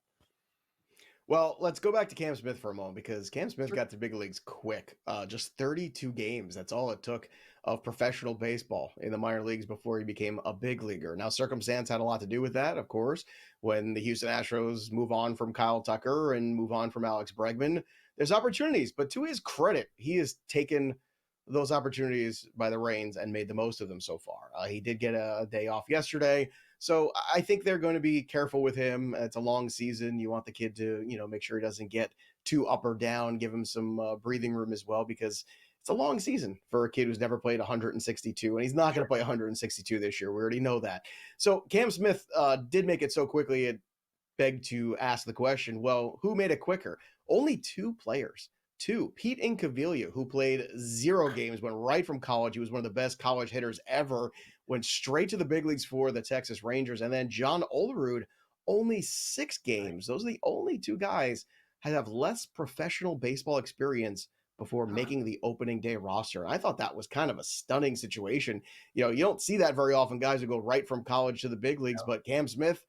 Well, let's go back to Cam Smith for a moment because Cam Smith got to big leagues quick. Just 32 games. That's all it took of professional baseball in the minor leagues before he became a big leaguer. Now, circumstance had a lot to do with that, of course. When the Houston Astros move on from Kyle Tucker and move on from Alex Bregman, there's opportunities. But to his credit, he has taken those opportunities by the reins and made the most of them so far. He did get a day off yesterday. So I think they're going to be careful with him. It's a long season. You want the kid to, make sure he doesn't get too up or down, give him some breathing room as well, because it's a long season for a kid who's never played 162, and he's not going to play 162 this year. We already know that. So Cam Smith did make it so quickly, it begged to ask the question, well, who made it quicker? Only two players. Pete Incaviglia, who played 0 games, went right from college. He was one of the best college hitters ever, went straight to the big leagues for the Texas Rangers. And then John Olerud, only 6 games. Those are the only 2 guys that have less professional baseball experience before making the opening day roster. I thought that was kind of a stunning situation. You don't see that very often, guys who go right from college to the big leagues, but Cam Smith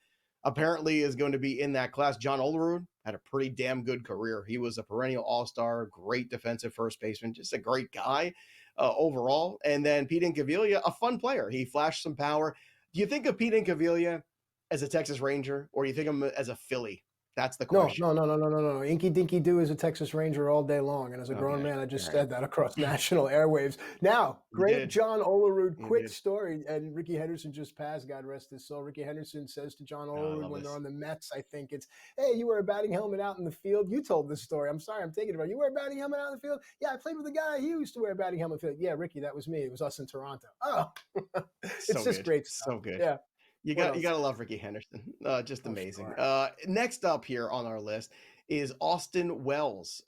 apparently is going to be in that class. John Olerud had a pretty damn good career. He was a perennial all-star, great defensive first baseman, just a great guy overall. And then Pete Incaviglia, a fun player. He flashed some power. Do you think of Pete Incaviglia as a Texas Ranger, or do you think of him as a Philly? That's the question. No. Inky Dinky Doo is a Texas Ranger all day long. And as a grown man, I just said that across national airwaves. Now, great John Olerud, quick story. And Ricky Henderson just passed, God rest his soul. Ricky Henderson says to John Olerud when they're on the Mets, I think it's, hey, you wear a batting helmet out in the field. You told this story. I'm sorry, I'm taking it about. You wear a batting helmet out in the field? Yeah, I played with a guy. He used to wear a batting helmet in the field. Yeah, Ricky, that was me. It was us in Toronto. Oh, it's just great stuff. So good. Yeah. You got to love Ricky Henderson. Just amazing. Next up here on our list is Austin Wells.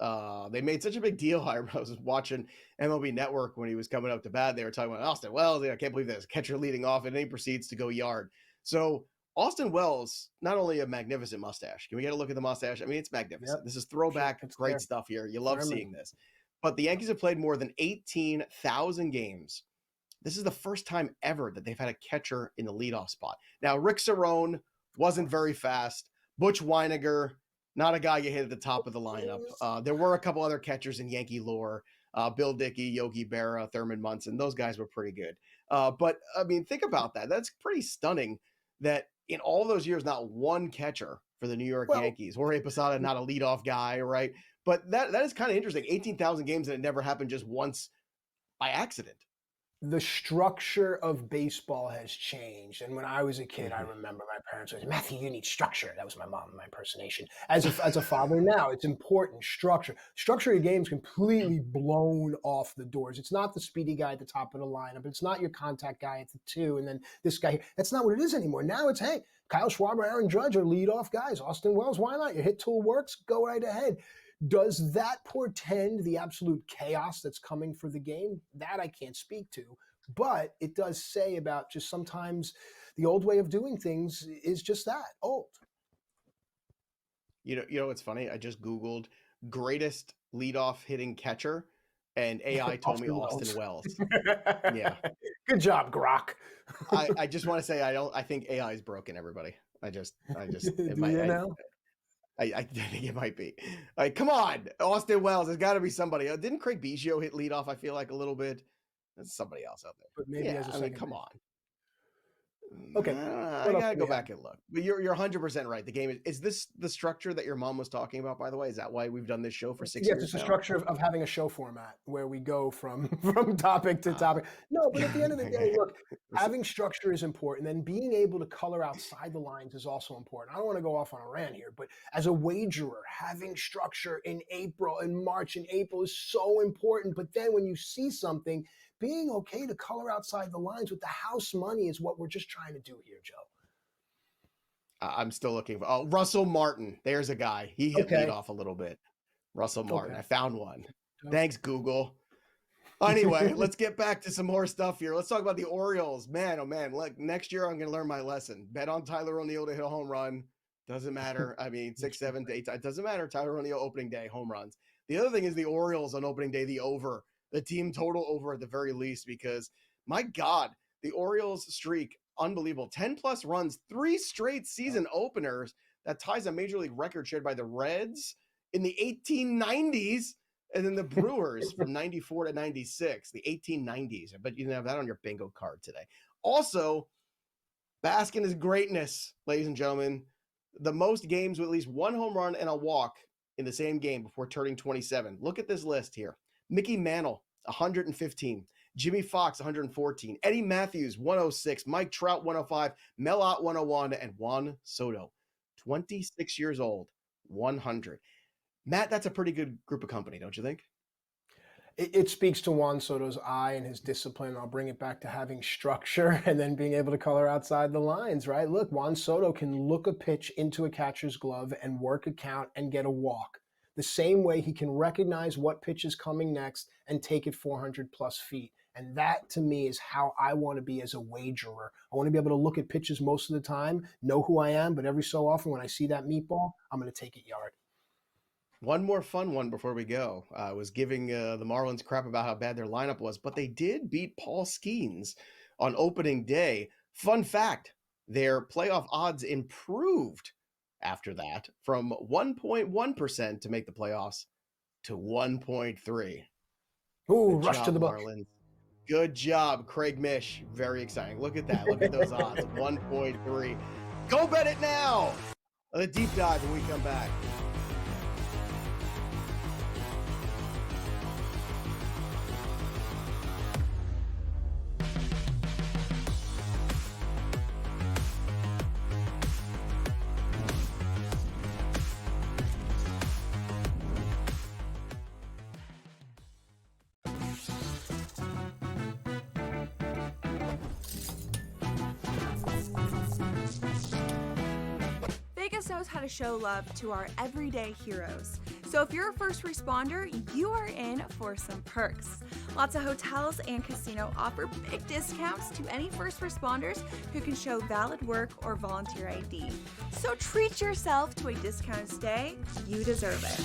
They made such a big deal. I was watching MLB Network when he was coming up to bat. They were talking about Austin Wells. I can't believe there's a catcher leading off, and then he proceeds to go yard. So Austin Wells, not only a magnificent mustache. Can we get a look at the mustache? I mean, it's magnificent. Yep. This is throwback, great stuff here. You love seeing this. But the Yankees have played more than 18,000 games. This is the first time ever that they've had a catcher in the leadoff spot. Now, Rick Cerrone wasn't very fast. Butch Weiniger, not a guy you hit at the top of the lineup. There were a couple other catchers in Yankee lore. Bill Dickey, Yogi Berra, Thurman Munson. Those guys were pretty good. But, I mean, think about that. That's pretty stunning that in all those years, not one catcher for the New York Yankees. Jorge Posada, not a leadoff guy, right? But that is kind of interesting. 18,000 games, and it never happened just once by accident. The structure of baseball has changed. And when I was a kid, I remember my parents would say, Matthew, you need structure. That was my mom, my impersonation. As a father now, it's important. Structure. Structure of games completely blown off the doors. It's not the speedy guy at the top of the lineup. It's not your contact guy at the 2. And then this guy. That's not what it is anymore. Now it's, hey, Kyle Schwarber, Aaron Judge are leadoff guys. Austin Wells, why not? Your hit tool works. Go right ahead. Does that portend the absolute chaos that's coming for the game? That I can't speak to, but it does say about just sometimes the old way of doing things is just that, old. You know what's funny? I just Googled greatest leadoff hitting catcher, and AI told me Austin Wells. Yeah. Good job, Grok. I just want to say I think AI is broken, everybody. I just I think it might be. Like, come on, Austin Wells. There's got to be somebody. Didn't Craig Biggio hit leadoff? I feel like a little bit. There's somebody else out there. But maybe as a second. Come on. Okay, I gotta go back and look. But you're 100% right. The game is this the structure that your mom was talking about? By the way, is that why we've done this show for 6 years? Yes, it's the structure of having a show format where we go from topic to topic. No, but at the end of the day, look, having structure is important, and being able to color outside the lines is also important. I don't want to go off on a rant here, but as a wagerer, having structure in March and April is so important. But then when you see something, being okay to color outside the lines with the house money is what we're just trying to do here, Joe. I'm still looking for Russell Martin. There's a guy. He hit lead off a little bit. Russell Martin. I found one. Thanks, Google. Anyway, let's get back to some more stuff here. Let's talk about the Orioles. Man, oh man, look, next year I'm going to learn my lesson. Bet on Tyler O'Neill to hit a home run. Doesn't matter. I mean, 6, 7, 8. It doesn't matter. Tyler O'Neill opening day, home runs. The other thing is the Orioles on opening day, the over. The team total over at the very least, because my God, the Orioles streak, unbelievable. 10 plus runs, 3 straight season openers. That ties a major league record shared by the Reds in the 1890s, and then the Brewers from 94 to 96, the 1890s. I bet you didn't have that on your bingo card today. Also, bask in his greatness, ladies and gentlemen. The most games with at least 1 home run and a walk in the same game before turning 27. Look at this list here. Mickey Mantle, 115. Jimmy Fox, 114. Eddie Matthews, 106. Mike Trout, 105. Mel Ott, 101. And Juan Soto, 26 years old, 100. Matt, that's a pretty good group of company, don't you think? It speaks to Juan Soto's eye and his discipline. I'll bring it back to having structure and then being able to color outside the lines, right? Look, Juan Soto can look a pitch into a catcher's glove and work a count and get a walk. The same way he can recognize what pitch is coming next and take it 400 plus feet. And that, to me, is how I want to be as a wagerer. I want to be able to look at pitches most of the time, know who I am, but every so often when I see that meatball, I'm going to take it yard. One more fun one before we go. I was giving the Marlins crap about how bad their lineup was, but they did beat Paul Skeens on opening day. Fun fact, their playoff odds improved after that from 1.1% to make the playoffs to 1.3. Ooh, rush to the book. Marlins. Good job, Craig Mish. Very exciting. Look at that. Look at those odds. 1.3. Go bet it now. A deep dive when we come back. knows how to show love to our everyday heroes. So if you're a first responder, you are in for some perks. Lots of hotels and casino offer big discounts to any first responders who can show valid work or volunteer ID. So treat yourself to a discounted stay. You deserve it.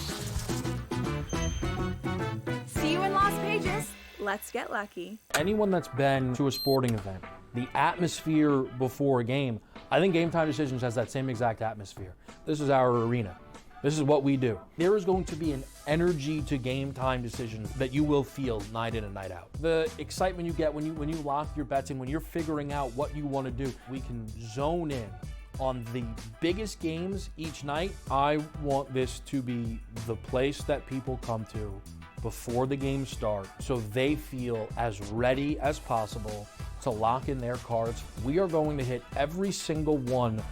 See you in Las Vegas. Let's get lucky. Anyone that's been to a sporting event, the atmosphere before a game, I think Game Time Decisions has that same exact atmosphere. This is our arena. This is what we do. There is going to be an energy to Game Time Decisions that you will feel night in and night out. The excitement you get when you lock your bets in, when you're figuring out what you want to do, we can zone in on the biggest games each night. I want this to be the place that people come to before the games start so they feel as ready as possible to lock in their cards. We are going to hit every single one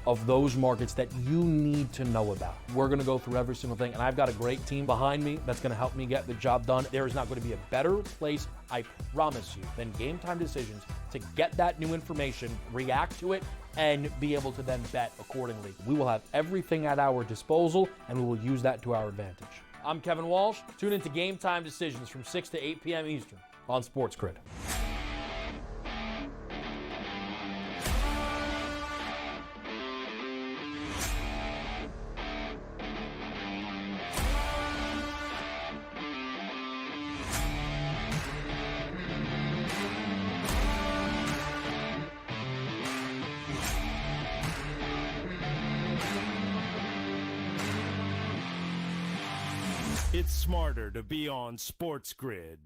of those markets that you need to know about. We're gonna go through every single thing, and I've got a great team behind me that's gonna help me get the job done. There is not gonna be a better place, I promise you, than Game Time Decisions to get that new information, react to it, and be able to then bet accordingly. We will have everything at our disposal, and we will use that to our advantage. I'm Kevin Walsh. Tune into Game Time Decisions from 6 to 8 p.m. Eastern on SportsGrid. It's smarter to be on SportsGrid.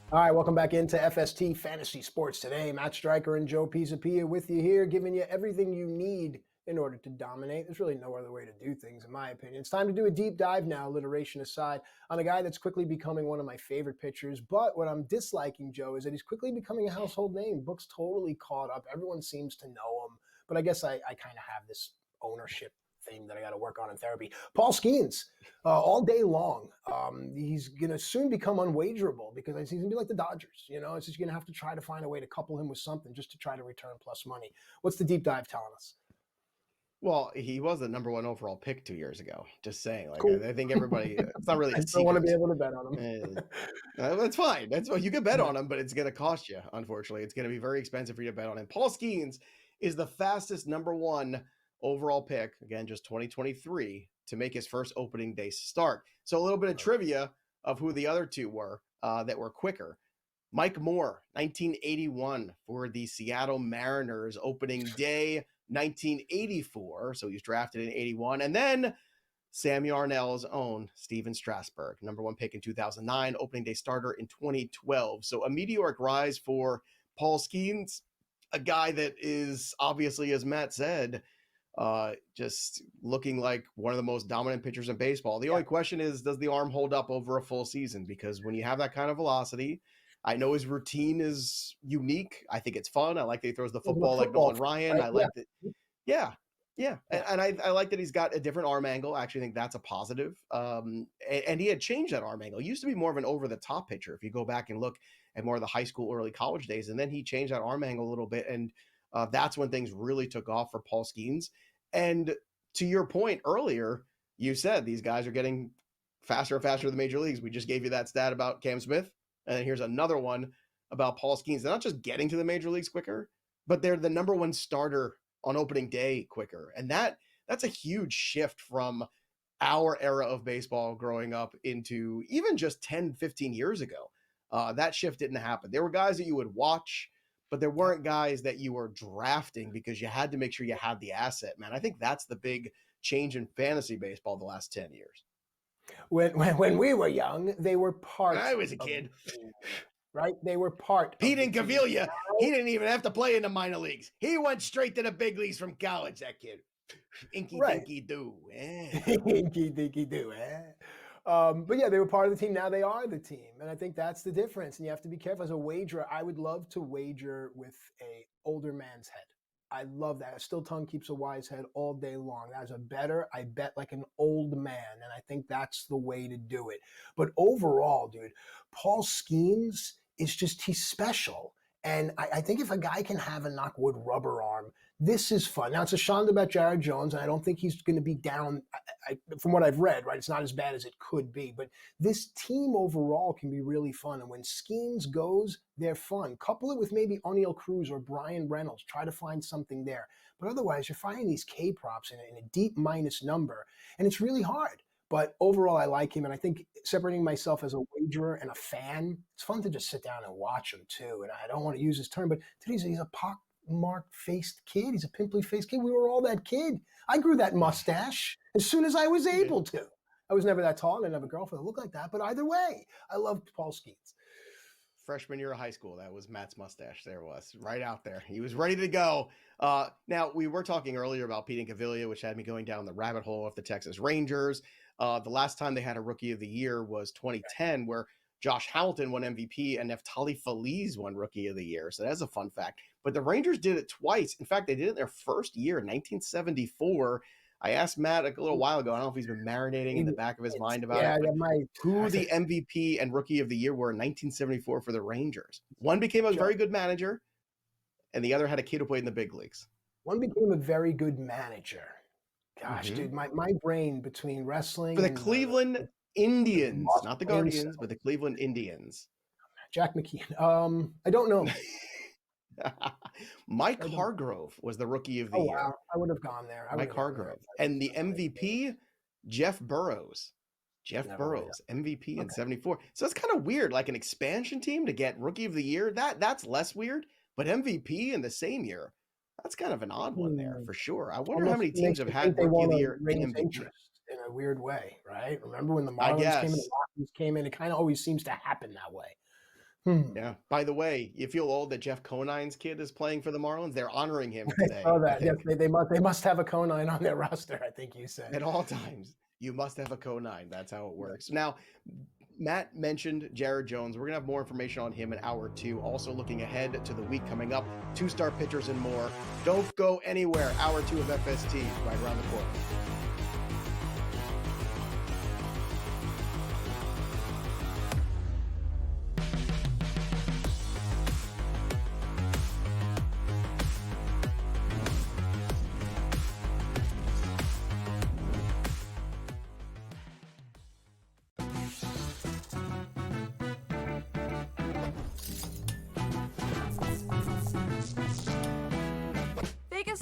All right, welcome back into FST Fantasy Sports Today. Matt Striker and Joe Pisapia with you here, giving you everything you need in order to dominate. There's really no other way to do things, in my opinion. It's time to do a deep dive now, alliteration aside, on a guy that's quickly becoming one of my favorite pitchers. But what I'm disliking, Joe, is that he's quickly becoming a household name. Book's totally caught up. Everyone seems to know him. But I guess I kind of have this ownership thing that I got to work on in therapy. Paul Skeens, all day long. He's going to soon become unwagerable because he's going to be like the Dodgers. You know, it's just going to have to try to find a way to couple him with something just to try to return plus money. What's the deep dive telling us? Well, he was the number 1 overall pick 2 years ago. Just saying, like, Cool. I think everybody. It's not really. I still want to be able to bet on him. That's fine. That's what you can bet on him, but it's going to cost you. Unfortunately, it's going to be very expensive for you to bet on him. Paul Skeens is the fastest number 1 overall pick. Again, just 2023 to make his first opening day start. So a little bit of trivia of who the other two were that were quicker. Mike Moore, 1981 for the Seattle Mariners, opening day. 1984, so he was drafted in 81, and then Sam Yarnell's own Steven Strasburg, number 1 pick in 2009, opening day starter in 2012. So a meteoric rise for Paul Skeens, a guy that is obviously, as Matt said, just looking like one of the most dominant pitchers in baseball. The only question is, does the arm hold up over a full season? Because when you have that kind of velocity, I know his routine is unique. I think it's fun. I like that he throws the football like Nolan Ryan. Right? I like that. Yeah. And I like that he's got a different arm angle. I actually think that's a positive. And he had changed that arm angle. He used to be more of an over-the-top pitcher if you go back and look at more of the high school, early college days. And then he changed that arm angle a little bit. And that's when things really took off for Paul Skeens. And to your point earlier, you said these guys are getting faster and faster to the major leagues. We just gave you that stat about Cam Smith. And here's another one about Paul Skeens. They're not just getting to the major leagues quicker, but they're the number 1 starter on opening day quicker. And that's a huge shift from our era of baseball growing up into even just 10, 15 years ago. That shift didn't happen. There were guys that you would watch, but there weren't guys that you were drafting because you had to make sure you had the asset, man. I think that's the big change in fantasy baseball the last 10 years. When we were young, they were part. I was a kid. Right? They were part. Pete Incaviglia, he didn't even have to play in the minor leagues. He went straight to the big leagues from college, that kid. Inky dinky doo. Inky dinky doo. But yeah, they were part of the team. Now they are the team. And I think that's the difference. And you have to be careful. As a wagerer, I would love to wager with a older man's head. I love that. Still tongue keeps a wise head all day long. As a bettor, I bet like an old man, and I think that's the way to do it. But overall, dude, Paul Skeens is just, he's special. And I think if a guy can have a knockwood rubber arm, this is fun. Now, it's a shonda about Jared Jones, and I don't think he's going to be down, from what I've read, right? It's not as bad as it could be. But this team overall can be really fun. And when Skeens goes, they're fun. Couple it with maybe O'Neal Cruz or Brian Reynolds. Try to find something there. But otherwise, you're finding these K props in a deep minus number, and it's really hard. But overall, I like him, and I think separating myself as a wagerer and a fan, it's fun to just sit down and watch him too. And I don't want to use this term, but he's a pock-marked-faced kid. He's a pimply-faced kid. We were all that kid. I grew that mustache as soon as I was able to. I was never that tall. I didn't have a girlfriend that looked like that. But either way, I loved Paul Skeens. Freshman year of high school, that was Matt's mustache. There was right out there. He was ready to go. Now, we were talking earlier about Pete Incaviglia, which had me going down the rabbit hole of the Texas Rangers. The last time they had a Rookie of the Year was 2010, where Josh Hamilton won MVP and Neftali Feliz won Rookie of the Year. So that's a fun fact. But the Rangers did it twice. In fact, they did it their first year, 1974. I asked Matt a little while ago, I don't know if he's been marinating in the back of his mind about it, who the MVP and Rookie of the Year were in 1974 for the Rangers. One became a very good manager, and the other had a kid who played in the big leagues. One became a very good manager. Gosh, dude, my brain between wrestling for the Cleveland Indians, not the Guardians, but the Cleveland Indians. Jack McKeon. I don't know. Mike Hargrove was the Rookie of the Year. Wow. I would have gone there. Mike Hargrove. And the MVP, Jeff Burrows. Jeff Burrows, MVP in 74. So it's kind of weird, like an expansion team to get Rookie of the Year. That's less weird, but MVP in the same year, that's kind of an odd one there for sure. I wonder how many teams have had Rookie of the Year in MVP. In a weird way, right? Remember when the Marlins came in, the Rockies came in? It kind of always seems to happen that way. Yeah. By the way, you feel old that Jeff Conine's kid is playing for the Marlins? They're honoring him today. I saw that. Yes, they must have a Conine on their roster, I think you said. At all times, you must have a Conine. That's how it works. Now, Matt mentioned Jared Jones. We're going to have more information on him in hour 2. Also looking ahead to the week coming up, 2-star pitchers and more. Don't go anywhere. Hour 2 of FST right around the corner.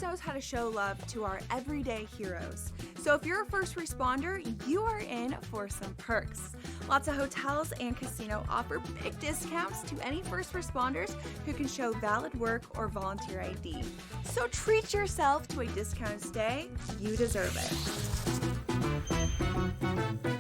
Knows how to show love to our everyday heroes. So if you're a first responder, you are in for some perks. Lots of hotels and casino offer big discounts to any first responders who can show valid work or volunteer ID. So treat yourself to a discounted stay. You deserve it.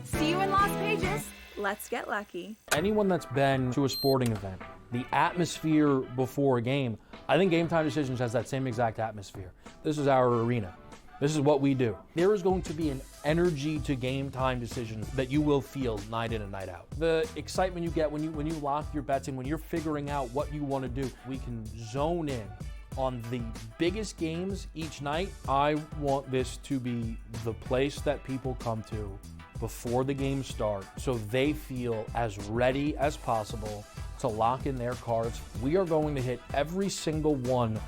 See you in Las Vegas. Let's get lucky. Anyone that's been to a sporting event, the atmosphere before a game, I think Game Time Decisions has that same exact atmosphere. This is our arena. This is what we do. There is going to be an energy to Game Time Decisions that you will feel night in and night out. The excitement you get when you lock your bets in, when you're figuring out what you want to do, we can zone in on the biggest games each night. I want this to be the place that people come to before the games start so they feel as ready as possible to lock in their cards. We are going to hit every single one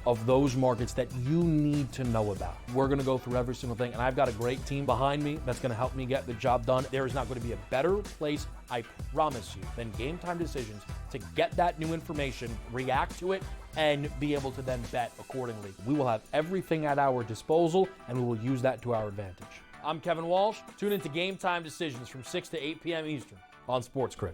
of those markets that you need to know about. We're gonna go through every single thing, and I've got a great team behind me that's gonna help me get the job done. There is not gonna be a better place, I promise you, than Game Time Decisions to get that new information, react to it, and be able to then bet accordingly. We will have everything at our disposal, and we will use that to our advantage. I'm Kevin Walsh. Tune into Game Time Decisions from 6 to 8 p.m. Eastern on SportsGrid.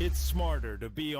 It's smarter to be on